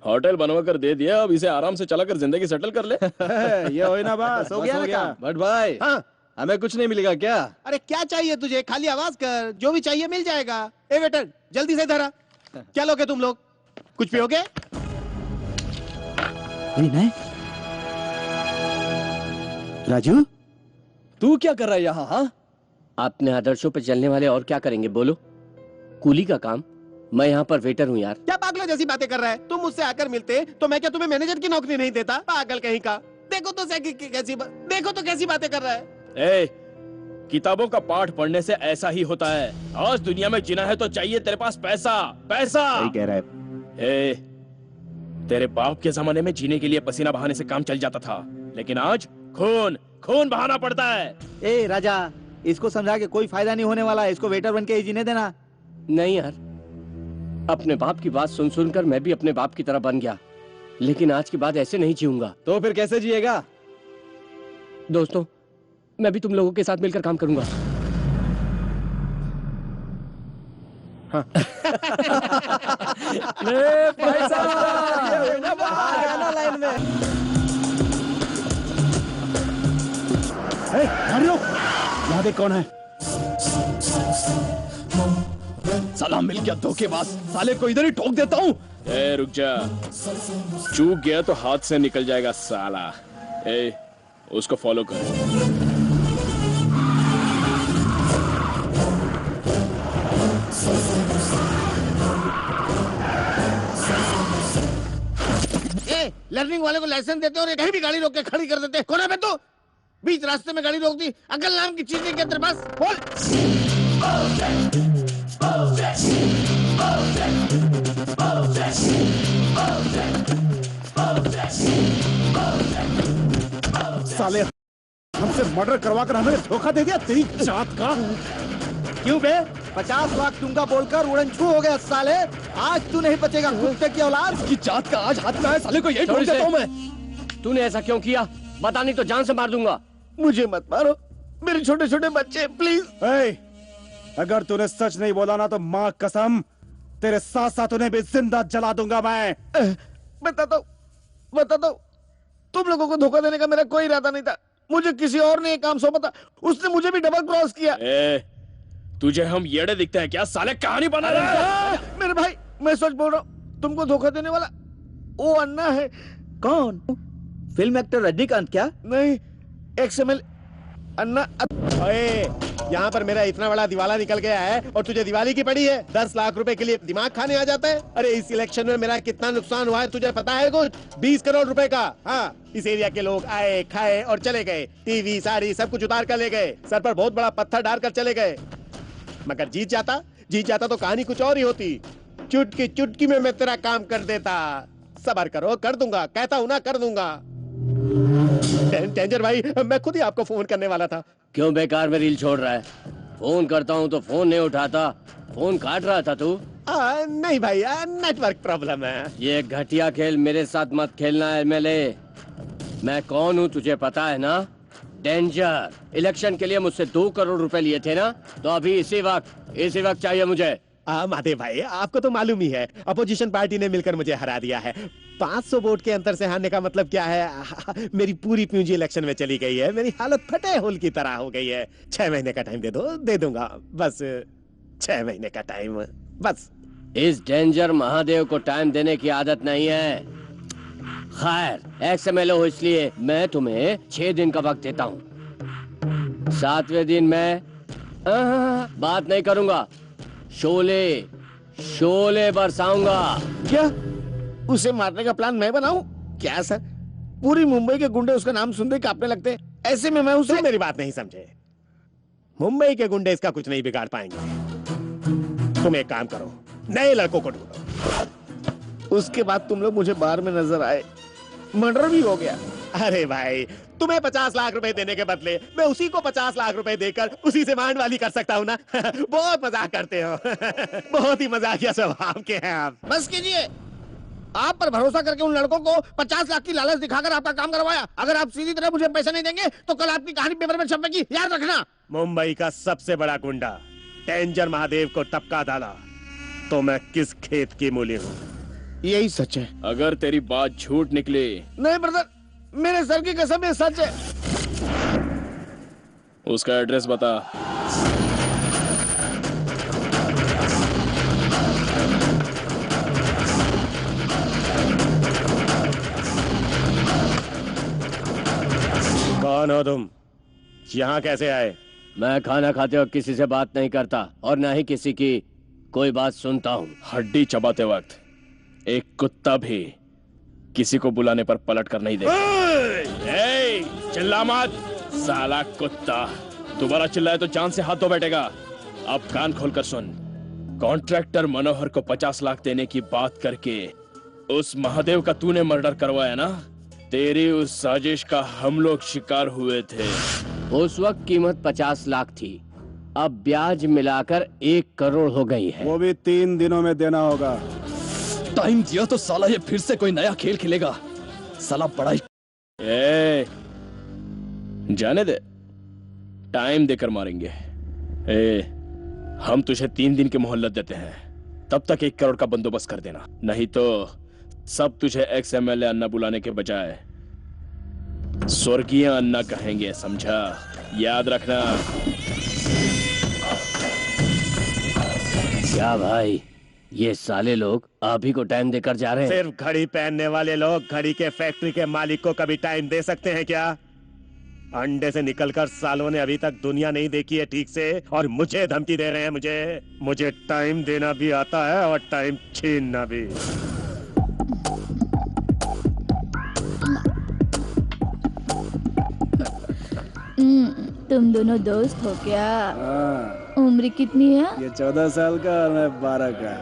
होटल बनवा कर दे दिया, अब इसे आराम से चला कर जिंदगी सेटल कर ले। ये हो ना बस, हो गया ना काम? बट भाई, हाँ हमें कुछ नहीं मिलेगा क्या? अरे क्या चाहिए तुझे? खाली आवाज कर, जो भी चाहिए मिल जाएगा। ए वेटर, जल्दी से धरा। क्या लोगे तुम लोग? कुछ पियोगे? राजू, तू क्या कर रहा है यहाँ? हाँ, अपने आदर्शों पे चलने वाले और क्या करेंगे बोलो? कूली का काम। मैं यहाँ पर वेटर हूँ यार। क्या पागलों जैसी बातें कर रहा है? तुम मुझसे आकर मिलते तो मैं क्या तुम्हें मैनेजर की नौकरी नहीं देता? पागल कहीं का। देखो तो देखो तो कैसी बातें कर रहा है। किताबों का पाठ पढ़ने से ऐसा ही होता है। आज दुनिया में जीना है तो चाहिए तेरे पास पैसा, पैसा। सही कह रहा है। तेरे बाप के जमाने में जीने के लिए पसीना बहाने से काम चल जाता था, लेकिन आज खून खून बहाना पड़ता है। ए राजा, इसको समझा के कोई फायदा नहीं होने वाला है, इसको वेटर बन के ही जीने देना। नहीं यार, अपने बाप की बात सुन सुनकर मैं भी अपने बाप की तरह बन गया, लेकिन आज के बाद ऐसे नहीं जीऊंगा। तो फिर कैसे जिएगा? दोस्तों, मैं भी तुम लोगों के साथ मिलकर काम करूंगा। हाँ। ले पैसा, आ गया ना लाइन में। यहाँ देख कौन है? साला मिल गया धोखेबाज, साले को इधर ही ठोक देता हूँ। रुक जा, चूक गया तो हाथ से निकल जाएगा साला। उसको फॉलो कर। लर्निंग वाले को लाइसेंस देते और कहीं भी गाड़ी रोक के खड़ी कर देते। कौन है बे तू? बीच रास्ते में गाड़ी रोक दी। अकल नाम की चीज नहीं क्या तेरे पास? बोल। साले हमसे मर्डर करवा कर हमें धोखा दे दिया, तेरी जात का। क्यों बे? 50 लाख दूंगा बोलकर उड़नछू हो गया साले। आज तू नहीं बचेगा कुत्ते की औलाद। की जात का आज हाथ में है, साले को यही ठोक देता हूँ मैं। तूने ऐसा क्यों किया? बता नहीं तो जान से मार दूंगा। मुझे मत मारो, मेरे छोटे छोटे बच्चे, प्लीज। अगर तूने सच नहीं बोला ना तो माँ कसम तेरे साथ साथ उन्हें भी जिंदा जला दूंगा मैं। बताता हूँ, तुम लोगों को धोखा देने का मेरा कोई इरादा नहीं था। मुझे किसी और ने ये काम सौंपा था, उसने मुझे भी डबल क्रॉस किया। तुझे हम येड़े दिखते हैं क्या? साले कहानी बना रहा है। मेरे भाई, मैं सच बोल रहा हूँ, तुमको धोखा देने वाला वो अन्ना है। कौन? फिल्म एक्टर रजनीकांत क्या? नहीं, XML अन्ना। यहाँ पर मेरा इतना बड़ा दिवाला निकल गया है और तुझे दिवाली की पड़ी है। 10 लाख रुपए के लिए दिमाग खाने आ जाता है। अरे इस इलेक्शन में मेरा कितना नुकसान हुआ है तुझे पता है कुछ? 20 करोड़ रुपए का। हाँ, इस एरिया के लोग आए, खाए और चले गए। टीवी सारी सब कुछ उतार कर ले गए, सर पर बहुत बड़ा पत्थर डालकर चले गए। मगर जीत जाता तो कहानी कुछ और ही होती। चुटकी में मैं तेरा काम कर देता। सब्र करो, कर दूंगा, कहता हूँ ना, कर दूंगा। डेंजर भाई, मैं खुद ही आपको फोन करने वाला था। क्यों बेकार में रील छोड़ रहा है? फोन करता हूँ तो फोन नहीं उठाता। फोन काट रहा था तू? नहीं भाई, नेटवर्क प्रॉब्लम है। ये घटिया खेल मेरे साथ मत खेलना MLA। मैं कौन हूँ तुझे पता है ना? डेंजर। इलेक्शन के लिए मुझसे 2 करोड़ रुपए लिए थे ना, तो अभी इसी वक्त चाहिए मुझे। महादेव भाई, आपको तो मालूम ही है, अपोजिशन पार्टी ने मिलकर मुझे हरा दिया है। 500 वोट के अंतर से हारने का मतलब क्या है? मेरी पूरी पूंजी इलेक्शन में चली गई है। मेरी हालत फटे होल की तरह हो गई है। 6 महीने का टाइम दे दूंगा बस। 6 महीने का टाइम बस। इस डेंजर महादेव को टाइम देने की आदत नहीं है। खैर, XMLA हो इसलिए मैं तुम्हें 6 दिन का वक्त देता हूँ। 7वें दिन मैं बात नहीं करूंगा, शोले बरसाऊंगा। क्या उसे मारने का प्लान मैं बनाऊं? क्या सर, पूरी मुंबई के गुंडे उसका नाम सुनते कांपने लगते। ऐसे में मैं उसे। तुम मेरी बात नहीं समझे। मुंबई के गुंडे इसका कुछ नहीं बिगाड़ पाएंगे। तुम एक काम करो, नए लड़कों को ढूंढो। उसके बाद तुम लोग मुझे बार में नजर आए, मर्डर भी हो गया। अरे भाई, तुम्हें 50 लाख रुपए देने के बदले मैं उसी को 50 लाख रुपए देकर उसी से मांड वाली कर सकता हूँ ना। बहुत मजाक करते हो। बहुत ही मजाकिया स्वभाव के हैं आप। बस कीजिए, आप पर भरोसा करके उन लड़कों को 50 लाख की लालच दिखाकर आपका काम करवाया। अगर आप सीधी तरह मुझे पैसे नहीं देंगे तो कल आपकी कहानी पेपर में छपेगी, याद रखना। मुंबई का सबसे बड़ा गुंडा डेंजर महादेव को टपका डाला तो मैं किस खेत की मूली हूँ? यही सच है। अगर तेरी बात झूठ निकली। नहीं ब्रदर, मेरे सर की कसम ये सच है। उसका एड्रेस बता। कौन हो तुम? यहाँ कैसे आए? मैं खाना खाते वक्त किसी से बात नहीं करता और ना ही किसी की कोई बात सुनता हूँ। हड्डी चबाते वक्त एक कुत्ता भी किसी को बुलाने पर पलट कर नहीं देगा। चिल्ला मत साला कुत्ता। दोबारा चिल्लाए तो जान से हाथ धो बैठेगा। अब कान खोलकर सुन। कॉन्ट्रैक्टर मनोहर को 50 लाख देने की बात करके उस महादेव का तूने मर्डर करवाया ना? तेरी उस साजिश का हम लोग शिकार हुए थे। उस वक्त कीमत 50 लाख थी, अब ब्याज मिलाकर 1 करोड़ हो गई है। वो भी 3 दिनों में देना होगा। टाइम दिया तो साला ये फिर से कोई नया खेल खेलेगा। साला बड़ा ही जाने दे, टाइम देकर मारेंगे। हम तुझे 3 दिन की मोहलत देते हैं, तब तक 1 करोड़ का बंदोबस्त कर देना, नहीं तो सब तुझे एक्स एमएलए अन्ना बुलाने के बजाय स्वर्गीय अन्ना कहेंगे, समझा? याद रखना। क्या भाई, ये साले लोग आप ही को टाइम देकर जा रहे हैं? सिर्फ घड़ी पहनने वाले लोग घड़ी के फैक्ट्री के मालिक को कभी टाइम दे सकते हैं क्या? अंडे से निकलकर सालों ने अभी तक दुनिया नहीं देखी है ठीक से, और मुझे धमकी दे रहे हैं। मुझे टाइम देना भी आता है और टाइम छीनना भी। तुम दोनों दोस्त हो क्या? उम्र कितनी है? ये 14 साल का और मैं 12 का।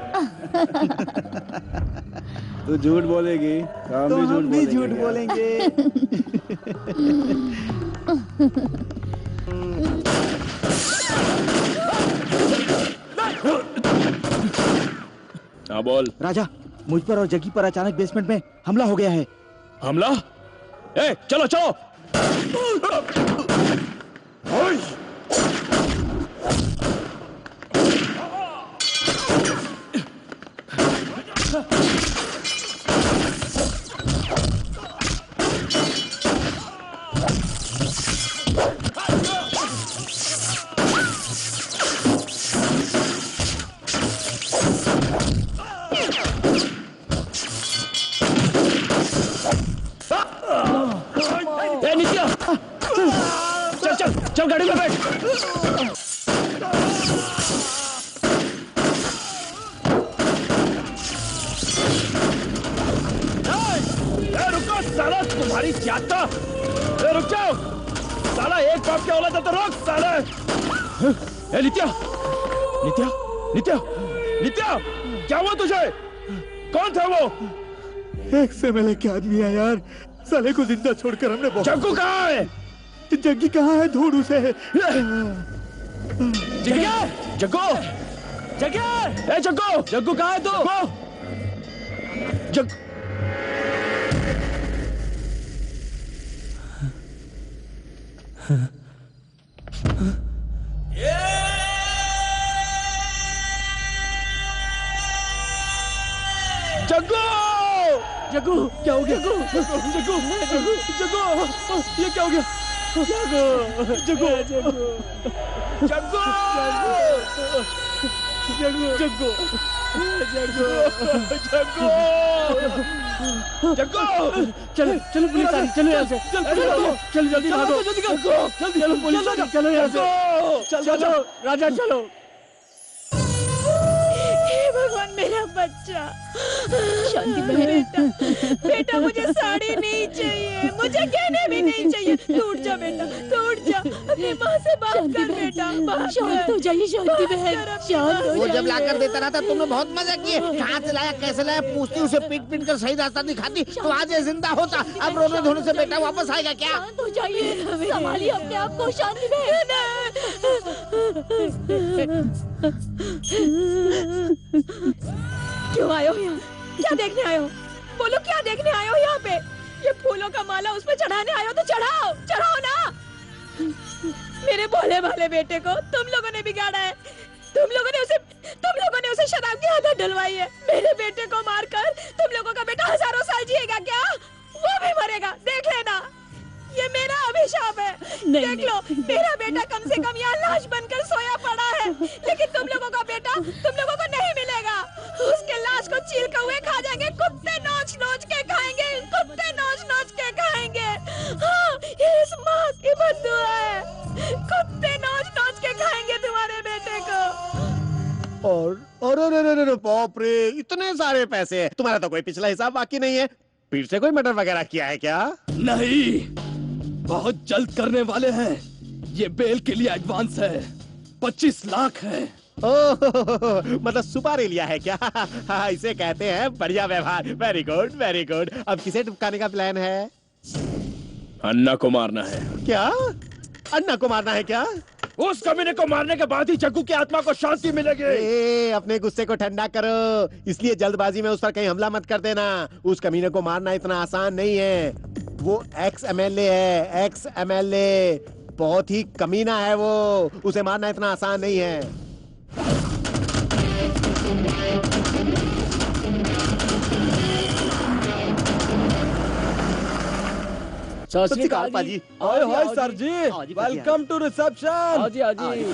तू झूठ बोलेगी तो हम भी झूठ बोलेंगे। हाँ बोल। राजा, मुझ पर और जग्गी पर अचानक बेसमेंट में हमला हो गया है। हमला? चलो चलो। नित्या, चल चल चल गाड़ी में बैठ। रुको साला, तुम्हारी जाता। रुक जाओ साला, एक बाप क्या औलाद है तो रोक साला। नित्या नित्या नित्या नित्या, क्या हुआ तुझे? कौन था वो? एक से मिले क्या आदमी है यार, साले को जिंदा छोड़कर हमने बहुत। जग्गू कहाँ है? जग्गी कहाँ है? ढूंढ उसे। जग्गी, जग्गू, जग्गी, जग्गू, जग्गू कहाँ है तू? जग्गू, जग्गू, क्या हो गया? जग्गू, जग्गू, जग्गू, जग्गू, ये क्या हो गया? जग्गू, जग्गू, जग्गू, जग्गू, जग्गू, जग्गू, जग्गू, जग्गू, चलो चलो पुलिस आ रही, चलो यहाँ से, चलो जल्दी भागो, जल्दी चलो पुलिस, चलो यहाँ से, चलो राजा चलो। भगवान, मेरा बच्चा। शांति बेटा, बेटा मुझे साड़ी नहीं चाहिए, मुझे गहने भी नहीं चाहिए। तू उठ जा बेटा, तू उठ जा, अपनी माँ से बात कर बेटा। शांत हो जाइए शांति बहन, शांत हो वो जाइए। जब लाकर देता रहा था तुमने बहुत मजा किए। कहाँ से लाया, कैसे लाया, पूछती, उसे पीट पीट कर सही रास्ता दिखाती तो आज ये जिंदा होता। अब रोने धोने से बेटा वापस आएगा क्या? शांत हो जाइए, संभालिए अपने आप को शांति बहन। क्यों आए हो यहाँ? क्या देखने आए हो? बोलो क्या देखने आए हो यहाँ पे? ये फूलों का माला उस पे चढ़ाने आए हो तो चढ़ाओ, चढ़ाओ ना। मेरे भोले भाले बेटे को तुम लोगों ने बिगाड़ा है। तुम लोगों ने उसे शराब की आदत डलवाई है। मेरे बेटे को मारकर तुम लोगों का बेटा हजारों साल जिएगा क्या? वो भी मरेगा, देख लेना। ये मेरा अभिशाप है। देख लो, मेरा बेटा कम से कम यहाँ लाश बनकर सोया पड़ा है, लेकिन तुम लोगों का बेटा तुम लोगों को नहीं मिलेगा। उसके लाश को चील कौवे खा जाएंगे, कुत्ते नोच नोच के खाएंगे, कुत्ते नोच नोच के खाएंगे। हाँ, ये इस माँ की बद्दुआ है। कुत्ते नोच नोच के खाएंगे तुम्हारे बेटे को। और बाप रे, इतने सारे पैसे। तुम्हारा तो कोई पिछला हिसाब बाकी नहीं है। फिर से कोई मर्डर वगैरह किया है क्या? नहीं, बहुत जल्द करने वाले हैं। ये बेल के लिए एडवांस है, 25 लाख है। ओह, मतलब सुपारी लिया है क्या? हाँ, इसे कहते हैं बढ़िया व्यवहार। Very good, very good. अब किसे टपकाने का प्लान है? अन्ना को मारना है। क्या? अन्ना को मारना है क्या? उस कमीने को मारने के बाद ही जग्गू की आत्मा को शांति मिलेगी। अपने गुस्से को ठंडा करो, इसलिए जल्दबाजी में उस पर कहीं हमला मत कर देना। उस कमीने को मारना इतना आसान नहीं है। वो एक्स एमएलए है, एक्स एमएलए। बहुत ही कमीना है वो। उसे मारना इतना आसान नहीं है। सत श्री अकाल पाजी। Hi sir ji, welcome to reception.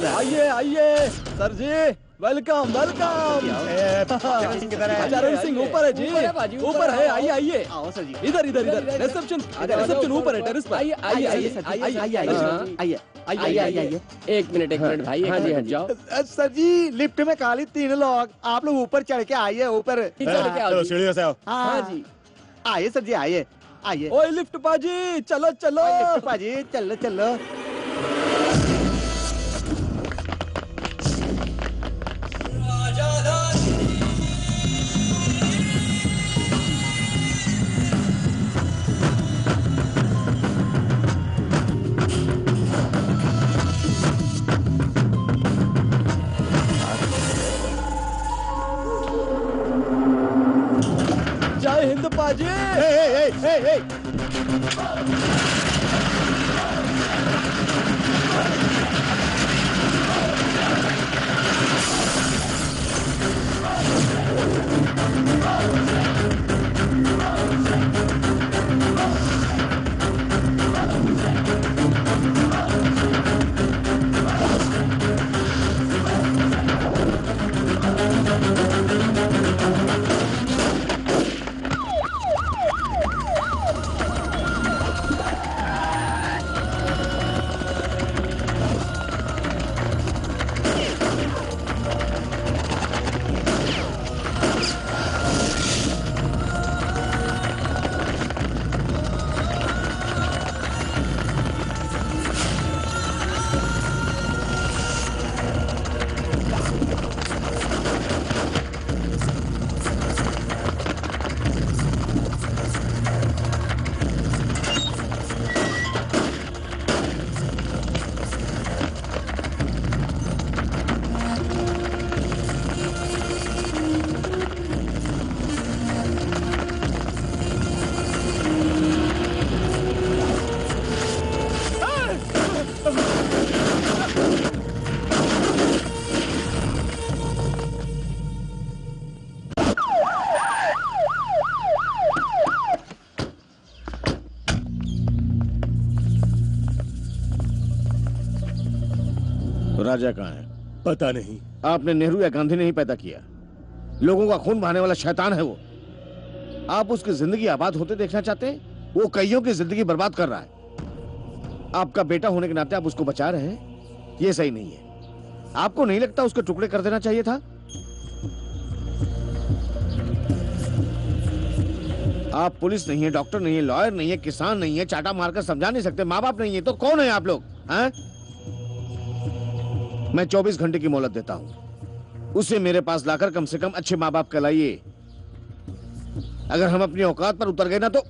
आइए आइए सर जी, वेलकम वेलकम। चरण सिंह ऊपर है जी, ऊपर है। आइए आइए, इधर इधर इधर। रिसेप्शन ऊपर है, टेरेस पर। आइए आइए आइए आइए। एक मिनट भाई। हाँ जी, जाओ। सर जी, लिफ्ट में खाली 3 लोग, आप लोग ऊपर चढ़ के आइए। ऊपर चलो सीढ़ियों से आओ। हाँ जी, आइए सर जी, आइए आइए। ओए लिफ्ट पाजी, चलो चलो। लिफ्ट पाजी, चलो चलो। जय हिंद पाजी। राजा कहाँ है? पता नहीं। आपने नेहरू या गांधी ने ही पैदा किया। लोगों का खून बहाने वाला शैतान है वो। आप उसकी जिंदगी आबाद होते देखना चाहते हैं? वो कईयों की जिंदगी बर्बाद कर रहा है। आपका बेटा होने के नाते आप उसको बचा रहे हैं, ये सही नहीं है। आपको नहीं लगता उसके टुकड़े कर देना चाहिए था? आप पुलिस नहीं है, डॉक्टर नहीं है, लॉयर नहीं है, किसान नहीं है, चाटा मारकर समझा नहीं सकते, माँ बाप नहीं है, तो कौन है आप लोग? हैं? मैं 24 घंटे की मोहलत देता हूं। उसे मेरे पास लाकर कम से कम अच्छे माँ बाप कहलाइए। अगर हम अपनी औकात पर उतर गए ना तो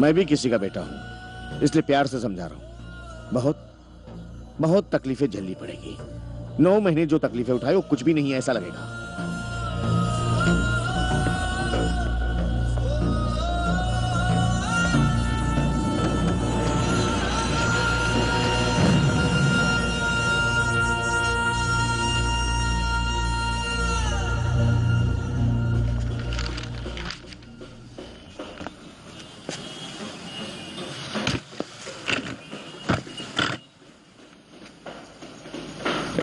मैं भी किसी का बेटा हूं, इसलिए प्यार से समझा रहा हूं। बहुत बहुत तकलीफें झेलनी पड़ेगी। 9 महीने जो तकलीफें उठाए वो कुछ भी नहीं है ऐसा लगेगा।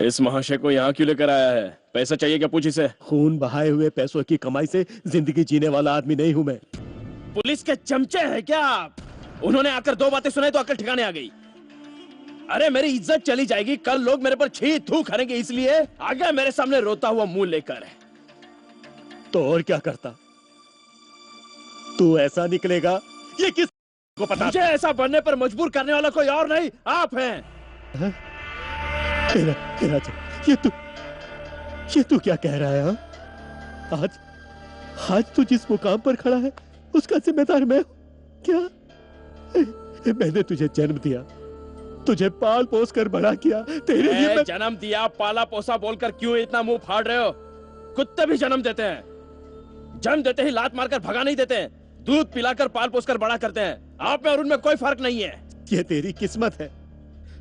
इस महाशय को यहाँ क्यों लेकर आया है? पैसा चाहिए क्या? पूछ इसे। खून बहाए हुए पैसों की कमाई से जिंदगी जीने वाला आदमी नहीं हूँ मैं। पुलिस के चमचे हैं क्या आप? उन्होंने आकर दो बातें सुनाई तो अकल ठिकाने आ गई। अरे मेरी इज्जत चली जाएगी, कल लोग मेरे पर छी थू करेंगे, इसलिए आ गया मेरे सामने रोता हुआ मुंह लेकर। तो और क्या करता? तू ऐसा निकलेगा ये किस को पता? मुझे ऐसा बनने पर मजबूर करने वाला कोई और नहीं, आप हैं। ये तू क्या कह रहा है? हा? आज तू जिस मुकाम पर खड़ा है उसका जिम्मेदार मैं हूं क्या? मैंने तुझे जन्म दिया, तुझे पाल पोस कर बड़ा किया, तेरे लिए मैं... जन्म दिया पाला पोसा बोलकर क्यों इतना मुंह फाड़ रहे हो? कुत्ते भी जन्म देते हैं, जन्म देते ही लात मारकर भगा नहीं देते हैं, दूध पिलाकर पाल पोसकर बड़ा करते हैं। आप में और उनमें कोई फर्क नहीं है। ये तेरी किस्मत है।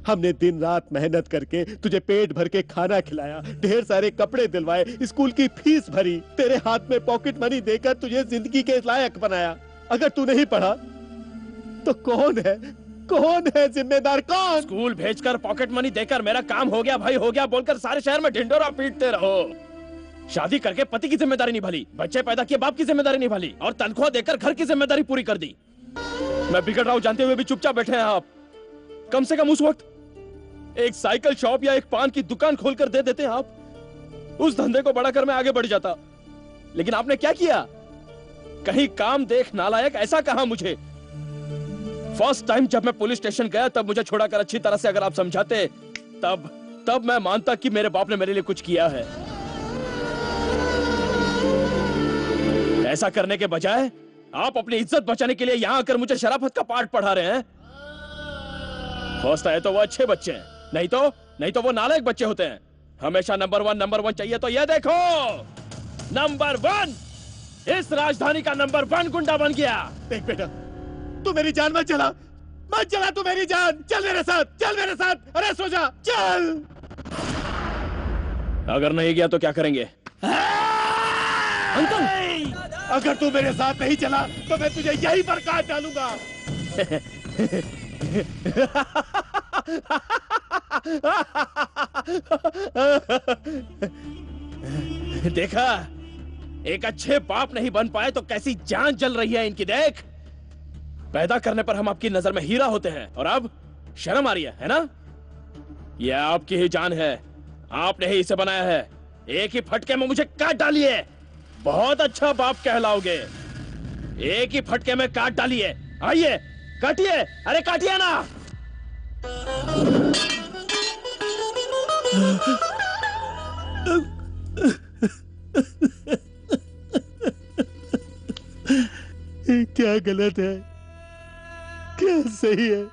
हमने दिन रात मेहनत करके तुझे पेट भर के खाना खिलाया, ढेर सारे कपड़े दिलवाए, स्कूल की फीस भरी, तेरे हाथ में पॉकेट मनी देकर तुझे जिंदगी के लायक बनाया। अगर तू नहीं पढ़ा तो कौन है जिम्मेदार? कौन? स्कूल भेजकर पॉकेट मनी देकर मेरा काम हो गया भाई हो गया बोलकर सारे शहर में ढिंडोरा पीटते रहो। शादी करके पति की जिम्मेदारी निभाली, बच्चे पैदा किए बाप की जिम्मेदारी निभाली, और तनख्वाह देकर घर की जिम्मेदारी पूरी कर दी। मैं बिगड़ रहा हूं जानते हुए भी चुपचाप बैठे हैं आप। कम से कम उस वक्त एक साइकिल शॉप या एक पान की दुकान खोलकर दे देते आप, उस धंधे को बढ़ाकर मैं आगे बढ़ जाता। लेकिन आपने क्या किया? कहीं काम देख नालायक ऐसा कहा मुझे। फर्स्ट टाइम जब मैं पुलिस स्टेशन गया तब मुझे छोड़ाकर अच्छी तरह से अगर आप समझाते तब मैं मानता कि मेरे बाप ने मेरे लिए कुछ किया है। ऐसा करने के बजाय आप अपनी इज्जत बचाने के लिए यहां आकर मुझे शराफत का पाठ पढ़ा रहे हैं। फर्स्ट आए तो वो अच्छे बच्चे हैं, नहीं तो वो नालायक बच्चे होते हैं। हमेशा नंबर वन चाहिए। तो ये देखो, नंबर 1 इस राजधानी का नंबर 1 गुंडा बन गया। देख बेटा, तू मेरी जान मत चला तू मेरी जान। चल मेरे साथ। अरे सो जा, चल। अगर नहीं गया तो क्या करेंगे? अंकल, अगर तू मेरे साथ नहीं चला तो मैं तुझे यहीं पर काट डालूंगा। देखा, एक अच्छे बाप नहीं बन पाए तो कैसी जान जल रही है इनकी। देख, पैदा करने पर हम आपकी नजर में हीरा होते हैं और अब शर्म आ रही है ना? यह आपकी ही जान है, आपने ही इसे बनाया है। एक ही फटके में मुझे काट डालिए, बहुत अच्छा बाप कहलाओगे। एक ही फटके में काट डालिए। आइए काटिए, अरे काटिए ना। क्या गलत है, क्या सही है,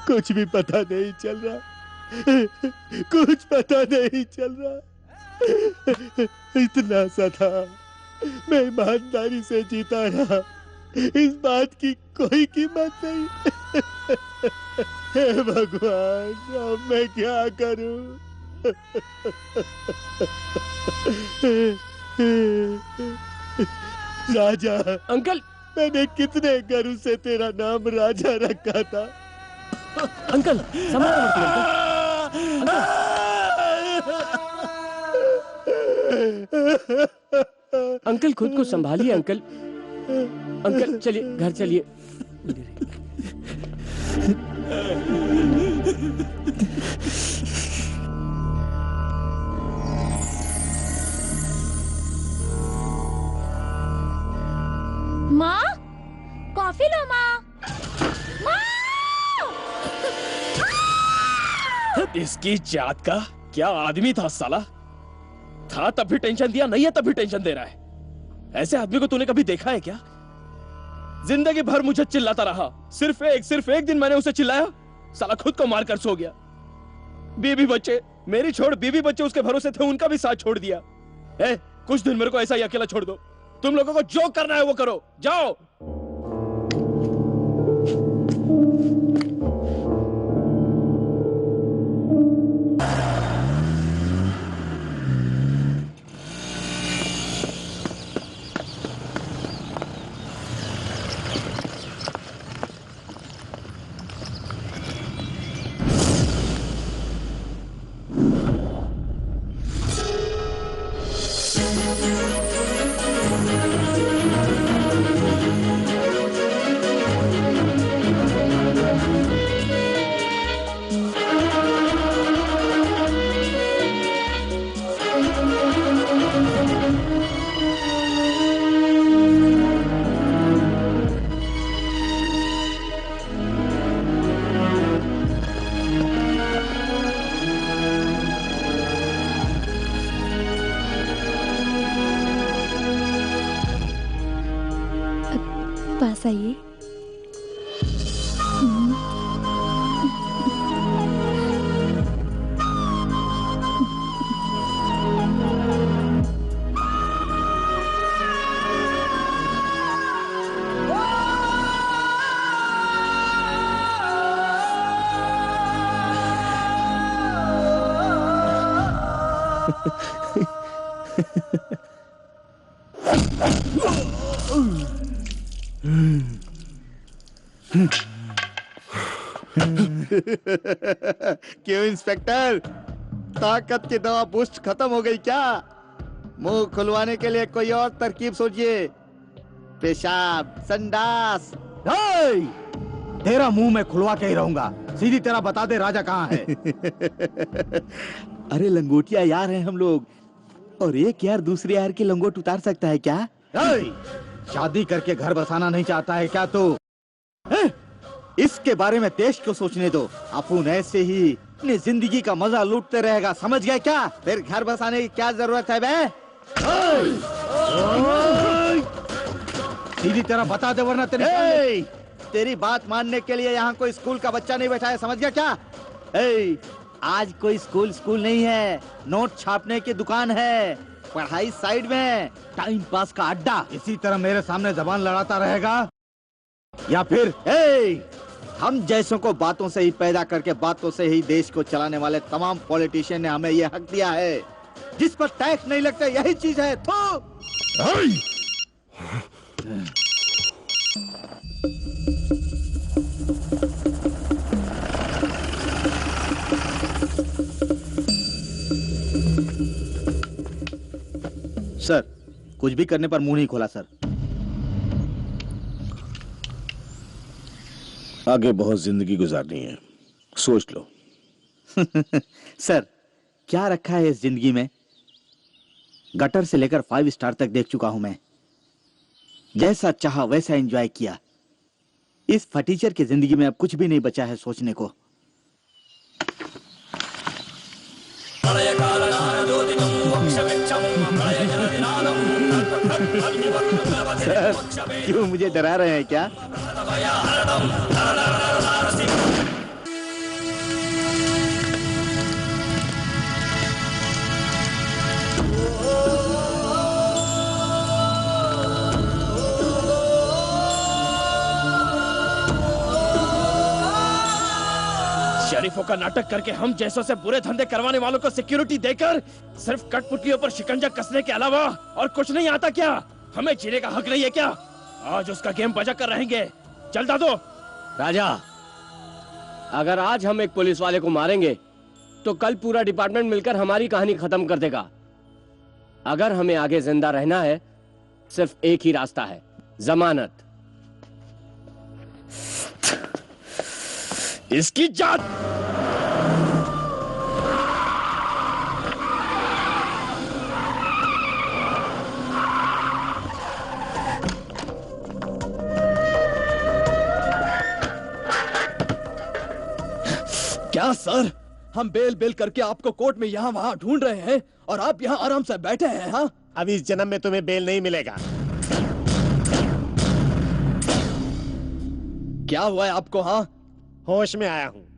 कुछ भी पता नहीं चल रहा। इतना सा था, मैं ईमानदारी से जीता रहा, इस बात की कोई कीमत नहीं। हे भगवान, अब मैं क्या करूं? राजा। अंकल, मैंने कितने गर्व से तेरा नाम राजा रखा था। अंकल अंकल खुद को संभालिए। अंकल चलिए, घर चलिए। माँ, कॉफी लो माँ। इसकी जात का क्या आदमी था साला। था तब भी टेंशन दिया, नहीं है तब भी टेंशन दे रहा है। ऐसे आदमी को तूने कभी देखा है क्या? जिंदगी भर मुझे चिल्लाता रहा, सिर्फ एक दिन मैंने उसे चिल्लाया, साला खुद को मारकर सो गया। बीवी बच्चे, मेरी छोड़ बीवी बच्चे उसके भरोसे थे, उनका भी साथ छोड़ दिया। कुछ दिन मेरे को ऐसा ही अकेला छोड़ दो। तुम लोगों को जो करना है वो करो, जाओ। वापस आइए। क्यों इंस्पेक्टर, ताकत की दवा बूस्ट खत्म हो गई क्या? मुंह खुलवाने के लिए कोई और तरकीब सोचिए। पेशाब, संडास। तेरा मुंह मैं खुलवा के ही रहूंगा। सीधी तेरा बता दे राजा कहाँ है। अरे लंगोटिया यार हैं हम लोग, और एक यार दूसरे यार की लंगोट उतार सकता है क्या? शादी करके घर बसाना नहीं चाहता है क्या तू? इसके बारे में देश को सोचने दो। अपन ऐसे ही अपनी जिंदगी का मजा लूटते रहेगा, समझ गए क्या? फिर घर बसाने की क्या जरूरत है बे? सीधी तेरा बता दे वरना तेरी बात मानने के लिए यहाँ कोई स्कूल का बच्चा नहीं बैठा है, समझ गया क्या? आज कोई स्कूल नहीं है, नोट छापने की दुकान है, पढ़ाई साइड में, टाइम पास का अड्डा। इसी तरह मेरे सामने जबान लड़ाता रहेगा या फिर हम जैसों को बातों से ही पैदा करके बातों से ही देश को चलाने वाले तमाम पॉलिटिशियन ने हमें यह हक दिया है। जिस पर टैक्स नहीं लगता यही चीज है। सर, कुछ भी करने पर मुंह नहीं खोला सर। आगे बहुत जिंदगी गुजारनी है, सोच लो। सर, क्या रखा है इस जिंदगी में? गटर से लेकर 5 स्टार तक देख चुका हूं मैं। जैसा चाहा वैसा एंजॉय किया। इस फटीचर की जिंदगी में अब कुछ भी नहीं बचा है सोचने को। सर, क्यों मुझे डरा रहे हैं क्या? शरीफों का नाटक करके हम जैसों से बुरे धंधे करवाने वालों को सिक्योरिटी देकर सिर्फ कठपुतलियों पर शिकंजा कसने के अलावा और कुछ नहीं आता क्या? हमें जीने का हक नहीं है क्या? आज उसका गेम बजा कर रहेंगे। चल दादो। राजा, अगर आज हम एक पुलिस वाले को मारेंगे तो कल पूरा डिपार्टमेंट मिलकर हमारी कहानी खत्म कर देगा। अगर हमें आगे जिंदा रहना है सिर्फ एक ही रास्ता है, जमानत। इसकी जान। क्या सर, हम बेल करके आपको कोर्ट में यहाँ वहाँ ढूंढ रहे हैं और आप यहाँ आराम से बैठे हैं? हाँ, अब इस जन्म में तुम्हें बेल नहीं मिलेगा। क्या हुआ है आपको? हाँ, होश में आया हूँ।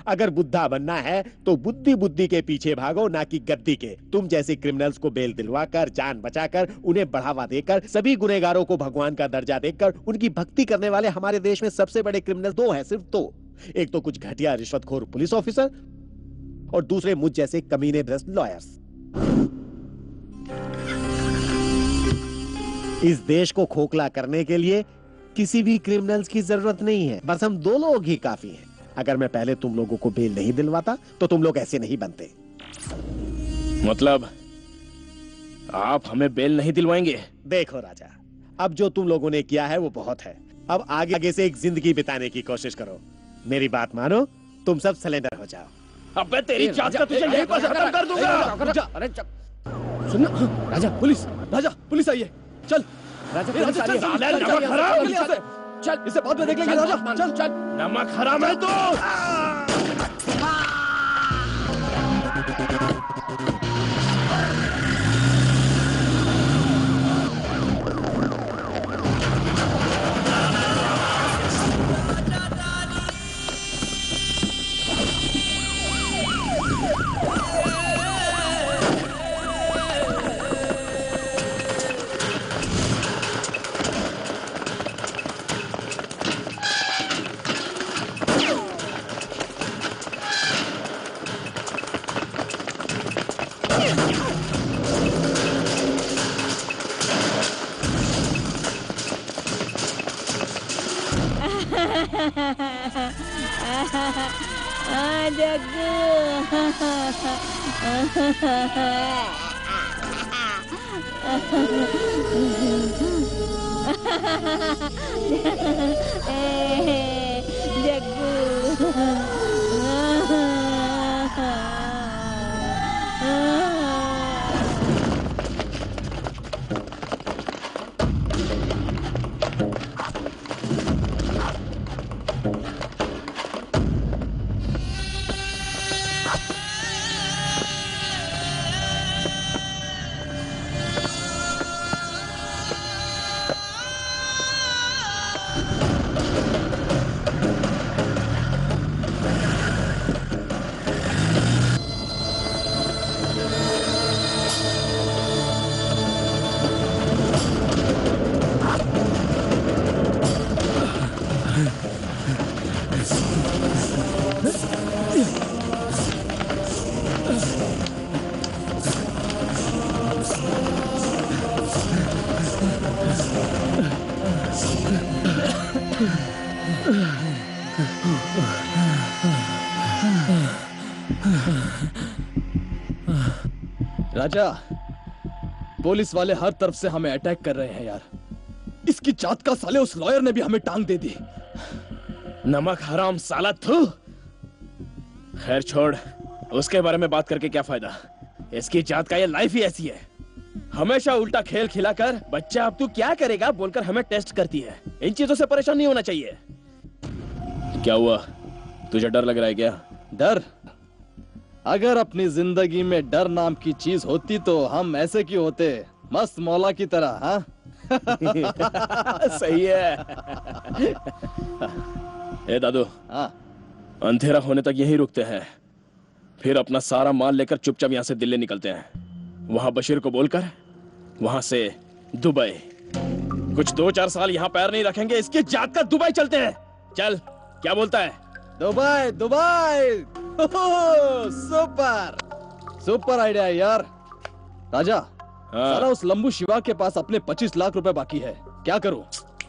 अगर बुद्धा बनना है तो बुद्धि के पीछे भागो, ना कि गद्दी के। तुम जैसे क्रिमिनल्स को बेल दिलवाकर, जान बचाकर, उन्हें बढ़ावा देकर, सभी गुनहगारों को भगवान का दर्जा देकर उनकी भक्ति करने वाले हमारे देश में सबसे बड़े क्रिमिनल 2 हैं, सिर्फ 2। एक तो कुछ घटिया रिश्वतखोर पुलिस ऑफिसर और दूसरे मुझ जैसे कमीने भ्रष्ट लॉयर्स। इस देश को खोखला करने के लिए किसी भी क्रिमिनल्स की जरूरत नहीं है, बस हम 2 लोग ही काफी हैं। अगर मैं पहले तुम लोगों को बेल नहीं दिलवाता तो तुम लोग ऐसे नहीं बनते। मतलब आप हमें बेल नहीं दिलवाएंगे? देखो राजा, अब जो तुम लोगों ने किया है वो बहुत है। अब आगे से एक जिंदगी बिताने की कोशिश करो। मेरी बात मानो, तुम सब सरेंडर हो जाओ। अबे तेरी जात का तुझे यहीं पर खत्म कर दूंगा। अरे सुनना, राजा पुलिस आई है। चल राजा, राजा चल, नमक हराम। चल, इसे बाद में देख लेंगे। राजा चल चल, नमक हराम है तू। राजा, पुलिस वाले हर तरफ से हमें अटैक कर रहे हैं यार। इसकी जात का साले उस लॉयर ने भी हमें टांग दे दी। नमक हराम साला थू। खैर छोड़, उसके बारे में बात करके क्या फायदा। इसकी जात का ये लाइफ ही ऐसी है, हमेशा उल्टा खेल खिलाकर बच्चा अब तू क्या करेगा बोलकर हमें टेस्ट करती है। इन चीजों से परेशान नहीं होना चाहिए। क्या हुआ, तुझे डर लग रहा है क्या? डर? अगर अपनी जिंदगी में डर नाम की चीज होती तो हम ऐसे क्यों होते, मस्त मौला की तरह। हाँ सही है। ए दादू, हाँ, अंधेरा होने तक यहीं रुकते हैं, फिर अपना सारा माल लेकर चुपचाप यहाँ से दिल्ली निकलते हैं। वहां बशीर को बोलकर वहां से दुबई। कुछ 2-4 साल यहाँ पैर नहीं रखेंगे, इसकी जात का दुबई चलते हैं। चल, क्या बोलता है? Dubai Dubai. Super super idea है यार। राजा, साला उस लंबू शिवा के पास अपने 25 लाख रुपए बाकी है, क्या करूं?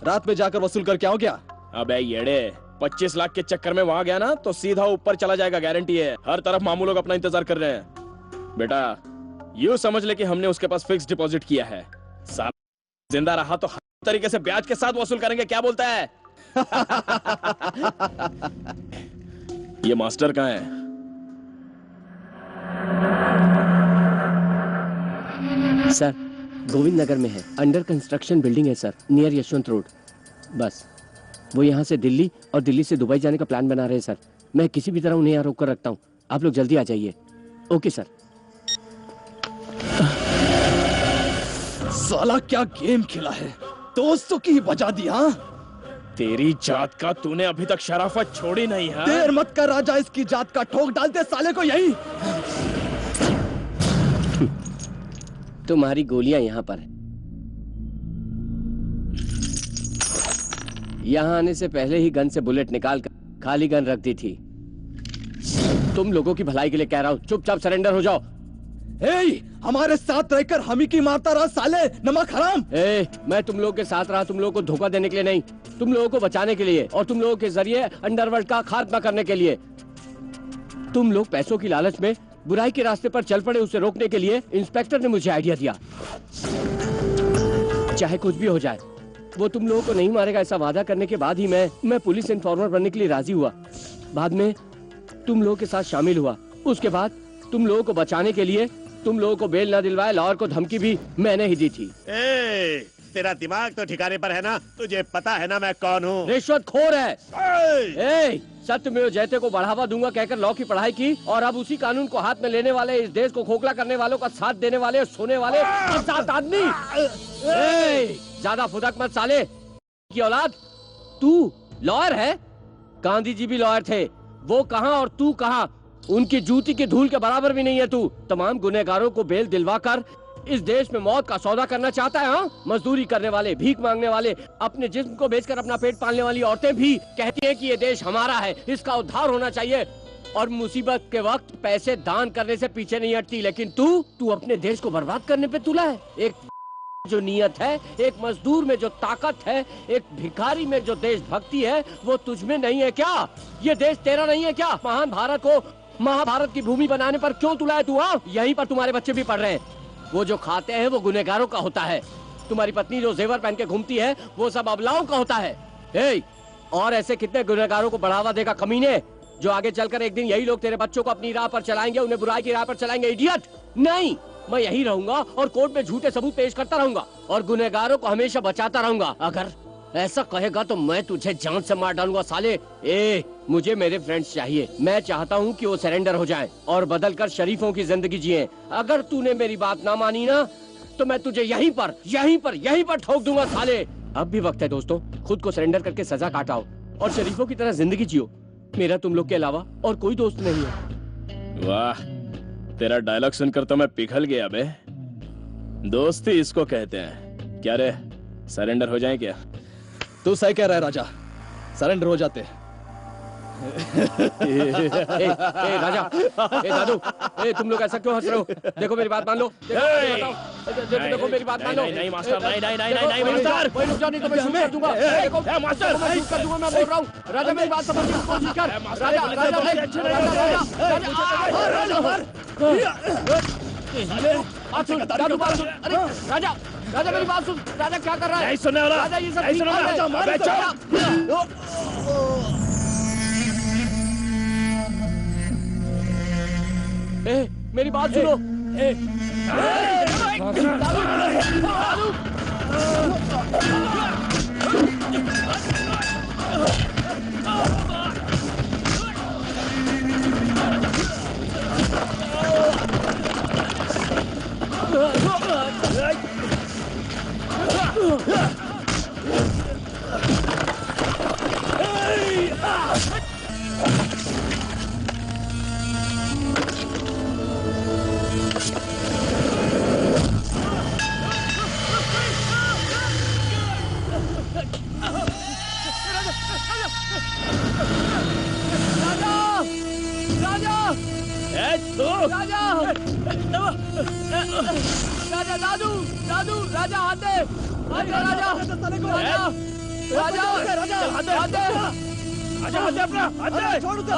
रात में जाकर वसूल करके आऊं क्या? अबे येड़े, 25 लाख के चक्कर में वहां गया ना तो सीधा ऊपर चला जाएगा, गारंटी है। हर तरफ मामू लोग अपना इंतजार कर रहे हैं। बेटा यूं समझ ले कि हमने उसके पास फिक्स डिपॉजिट किया है, साला जिंदा रहा तो हर तरीके से ब्याज के साथ वसूल करेंगे। क्या बोलता है? ये मास्टर कहाँ है? सर, गोविंद नगर में है, अंडर कंस्ट्रक्शन बिल्डिंग है सर, नियर यशवंत रोड। बस वो यहाँ से दिल्ली और दिल्ली से दुबई जाने का प्लान बना रहे हैं सर। मैं किसी भी तरह उन्हें यहाँ रोक कर रखता हूँ, आप लोग जल्दी आ जाइए। Okay sir. साला क्या गेम खेला है, दोस्तों की ही बजा दी। हाँ, तेरी जात का तूने अभी तक शराफत छोड़ी नहीं है। देर मत कर राजा, इसकी जात का ठोक डालते साले को यही। तुम्हारी गोलियां यहाँ पर। यहाँ आने से पहले ही गन से बुलेट निकाल कर खाली गन रख दी थी। तुम लोगों की भलाई के लिए कह रहा हूँ, चुपचाप सरेंडर हो जाओ। हमारे साथ रहकर हम ही की मारता रहा साले, नमक हराम। मैं तुम लोगों के साथ रहा तुम लोगों को धोखा देने के लिए नहीं, तुम लोगों को बचाने के लिए और तुम लोगों के जरिए अंडरवर्ल्ड का खात्मा करने के लिए। तुम लोग पैसों की लालच में बुराई के रास्ते पर चल पड़े, उसे रोकने के लिए इंस्पेक्टर ने मुझे आइडिया दिया। चाहे कुछ भी हो जाए, वो तुम लोगों को नहीं मारेगा ऐसा वादा करने के बाद ही मैं पुलिस इन्फॉर्मर बनने के लिए राजी हुआ। बाद में तुम लोगों के साथ शामिल हुआ। उसके बाद तुम लोगों को बचाने के लिए तुम लोगों को बेल न दिलवाए लॉयर को धमकी भी मैंने ही दी थी। तेरा दिमाग तो ठिकाने पर है ना? तुझे पता है ना मैं कौन हूँ? रिश्वतखोर है। सत्यमेव जयते को बढ़ावा दूंगा कहकर लॉ की पढ़ाई की और अब उसी कानून को हाथ में लेने वाले, इस देश को खोखला करने वालों का साथ देने वाले, सोने वाले 7 आदमी। ज्यादा फुदक मत साले की औलाद। तू लॉयर है? गांधी जी भी लॉयर थे, वो कहाँ और तू कहाँ? उनकी जूती की धूल के बराबर भी नहीं है तू। तमाम गुनहगारों को बेल दिलवाकर इस देश में मौत का सौदा करना चाहता है। हाँ, मजदूरी करने वाले, भीख मांगने वाले, अपने जिस्म को बेचकर अपना पेट पालने वाली औरतें भी कहती हैं कि ये देश हमारा है, इसका उद्धार होना चाहिए और मुसीबत के वक्त पैसे दान करने से पीछे नहीं हटती। लेकिन तू अपने देश को बर्बाद करने पे तुला है। एक जो नियत है, एक मजदूर में जो ताकत है, एक भिखारी में जो देशभक्ति है, वो तुझ में नहीं है क्या? ये देश तेरा नहीं है क्या? महान भारत को महाभारत की भूमि बनाने पर क्यों तुलाया तू? हाँ, यहीं पर तुम्हारे बच्चे भी पढ़ रहे हैं। वो जो खाते हैं वो गुनहगारों का होता है। तुम्हारी पत्नी जो जेवर पहन के घूमती है वो सब अबलाओं का होता है। और ऐसे कितने गुनहगारों को बढ़ावा देगा कमीने, जो आगे चलकर एक दिन यही लोग तेरे बच्चों को अपनी राह पर चलाएंगे, उन्हें बुराई की राह पर चलाएंगे। इडियट! नहीं, मैं यही रहूंगा और कोर्ट में झूठे सबूत पेश करता रहूंगा और गुनहगारों को हमेशा बचाता रहूंगा। अगर ऐसा कहेगा तो मैं तुझे जान से मार डालूंगा साले। मुझे मेरे फ्रेंड्स चाहिए। मैं चाहता हूँ कि वो सरेंडर हो जाएं और बदलकर शरीफों की जिंदगी जिए। अगर तूने मेरी बात ना मानी ना तो मैं तुझे यहीं पर ठोक दूंगा साले। अब भी वक्त है दोस्तों, खुद को सरेंडर करके सजा काटाओ और शरीफों की तरह जिंदगी जियो। मेरा तुम लोग के अलावा और कोई दोस्त नहीं है। वाह, तेरा डायलॉग सुनकर तो मैं पिघल गया बे। दोस्ती इसको कहते हैं। क्या रे, सरेंडर हो जाए क्या? तू सही कह रहा है राजा, सरेंडर हो जाते। राजा, दादू, तुम लोग ऐसा क्यों हंस रहे हो? देखो मेरी बात मान लो। देखो मेरी बात मान लो। नहीं मास्टर, नहीं मास्टर, कोई रुक जाओ नहीं तो मैं शूट कर दूंगा। देखो मास्टर, मैं शूट कर दूंगा। मैं बोल रहा हूँ राजा, मेरी बात समझने की कोशिश कर। राजा, राजा मेरी बात सुन। राजा क्या कर रहा है? नहीं सुनने वाला। राजा ये सब ठीक है। मेरी बात सुनो। राजा, दादू, दादू, राजा आते, राजा, राजा, राजा, राजा, आते, अपना, आते, छोड़ दे,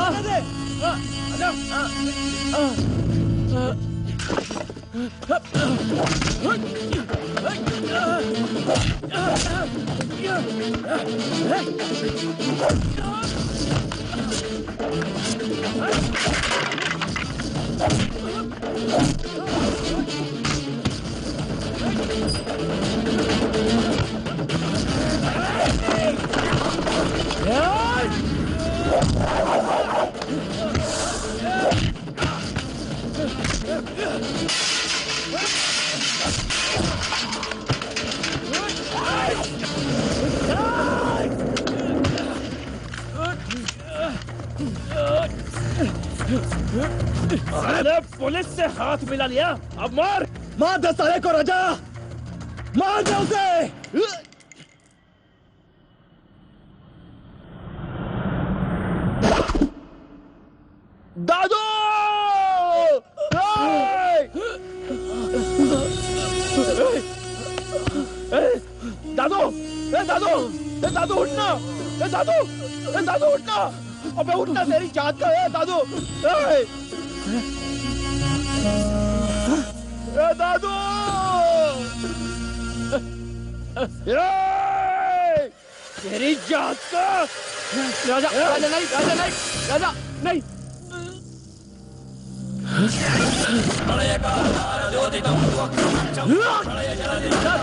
अरे पुलिस से हाथ मिला लिया, अब मार दे साले को राजा, मार दे उसे। दादू, दादू, दादू, दादू उठना, दादू, दादू उठना, अबे उठना, तेरी जात का है दादू। दादू, तेरी जात का। राजा, राजा नहीं, राजा नहीं, राजा नहीं।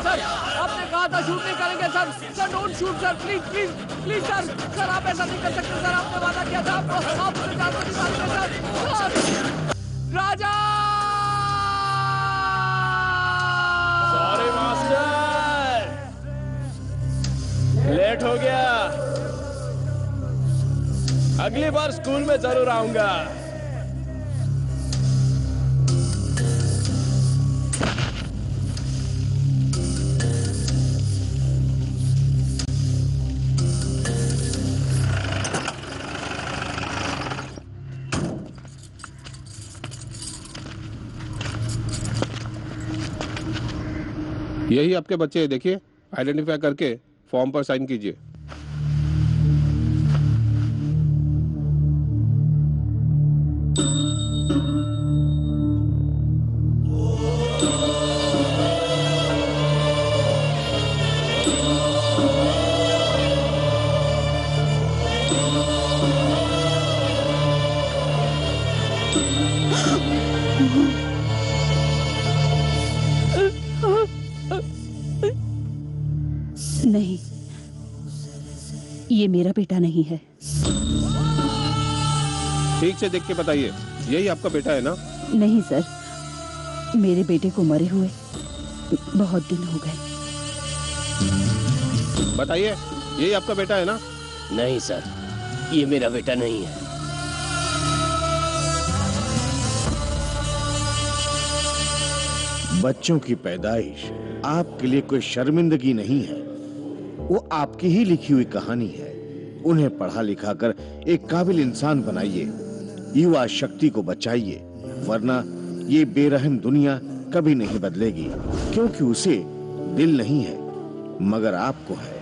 सर, आपने कहा था शूट नहीं करेंगे sir. Sir don't shoot sir, please please please sir. Sir आप ऐसा नहीं कर सकते सर, आपने वादा किया था। आप मुझे जान को नहीं मारेंगे सर। राजा, सॉरी मास्टर, लेट हो गया। अगली बार स्कूल में जरूर आऊंगा। यही आपके बच्चे हैं, देखिए। आइडेंटिफाई करके फॉर्म पर साइन कीजिए। नहीं, ये मेरा बेटा नहीं है। ठीक से देख के बताइए, यही आपका बेटा है ना? नहीं सर, मेरे बेटे को मरे हुए बहुत दिन हो गए। बताइए, यही आपका बेटा है ना? नहीं सर, ये मेरा बेटा नहीं है। बच्चों की पैदाइश आपके लिए कोई शर्मिंदगी नहीं है, वो आपकी ही लिखी हुई कहानी है। उन्हें पढ़ा लिखा कर एक काबिल इंसान बनाइए, युवा शक्ति को बचाइए, वरना ये बेरहम दुनिया कभी नहीं बदलेगी, क्योंकि उसे दिल नहीं है मगर आपको है।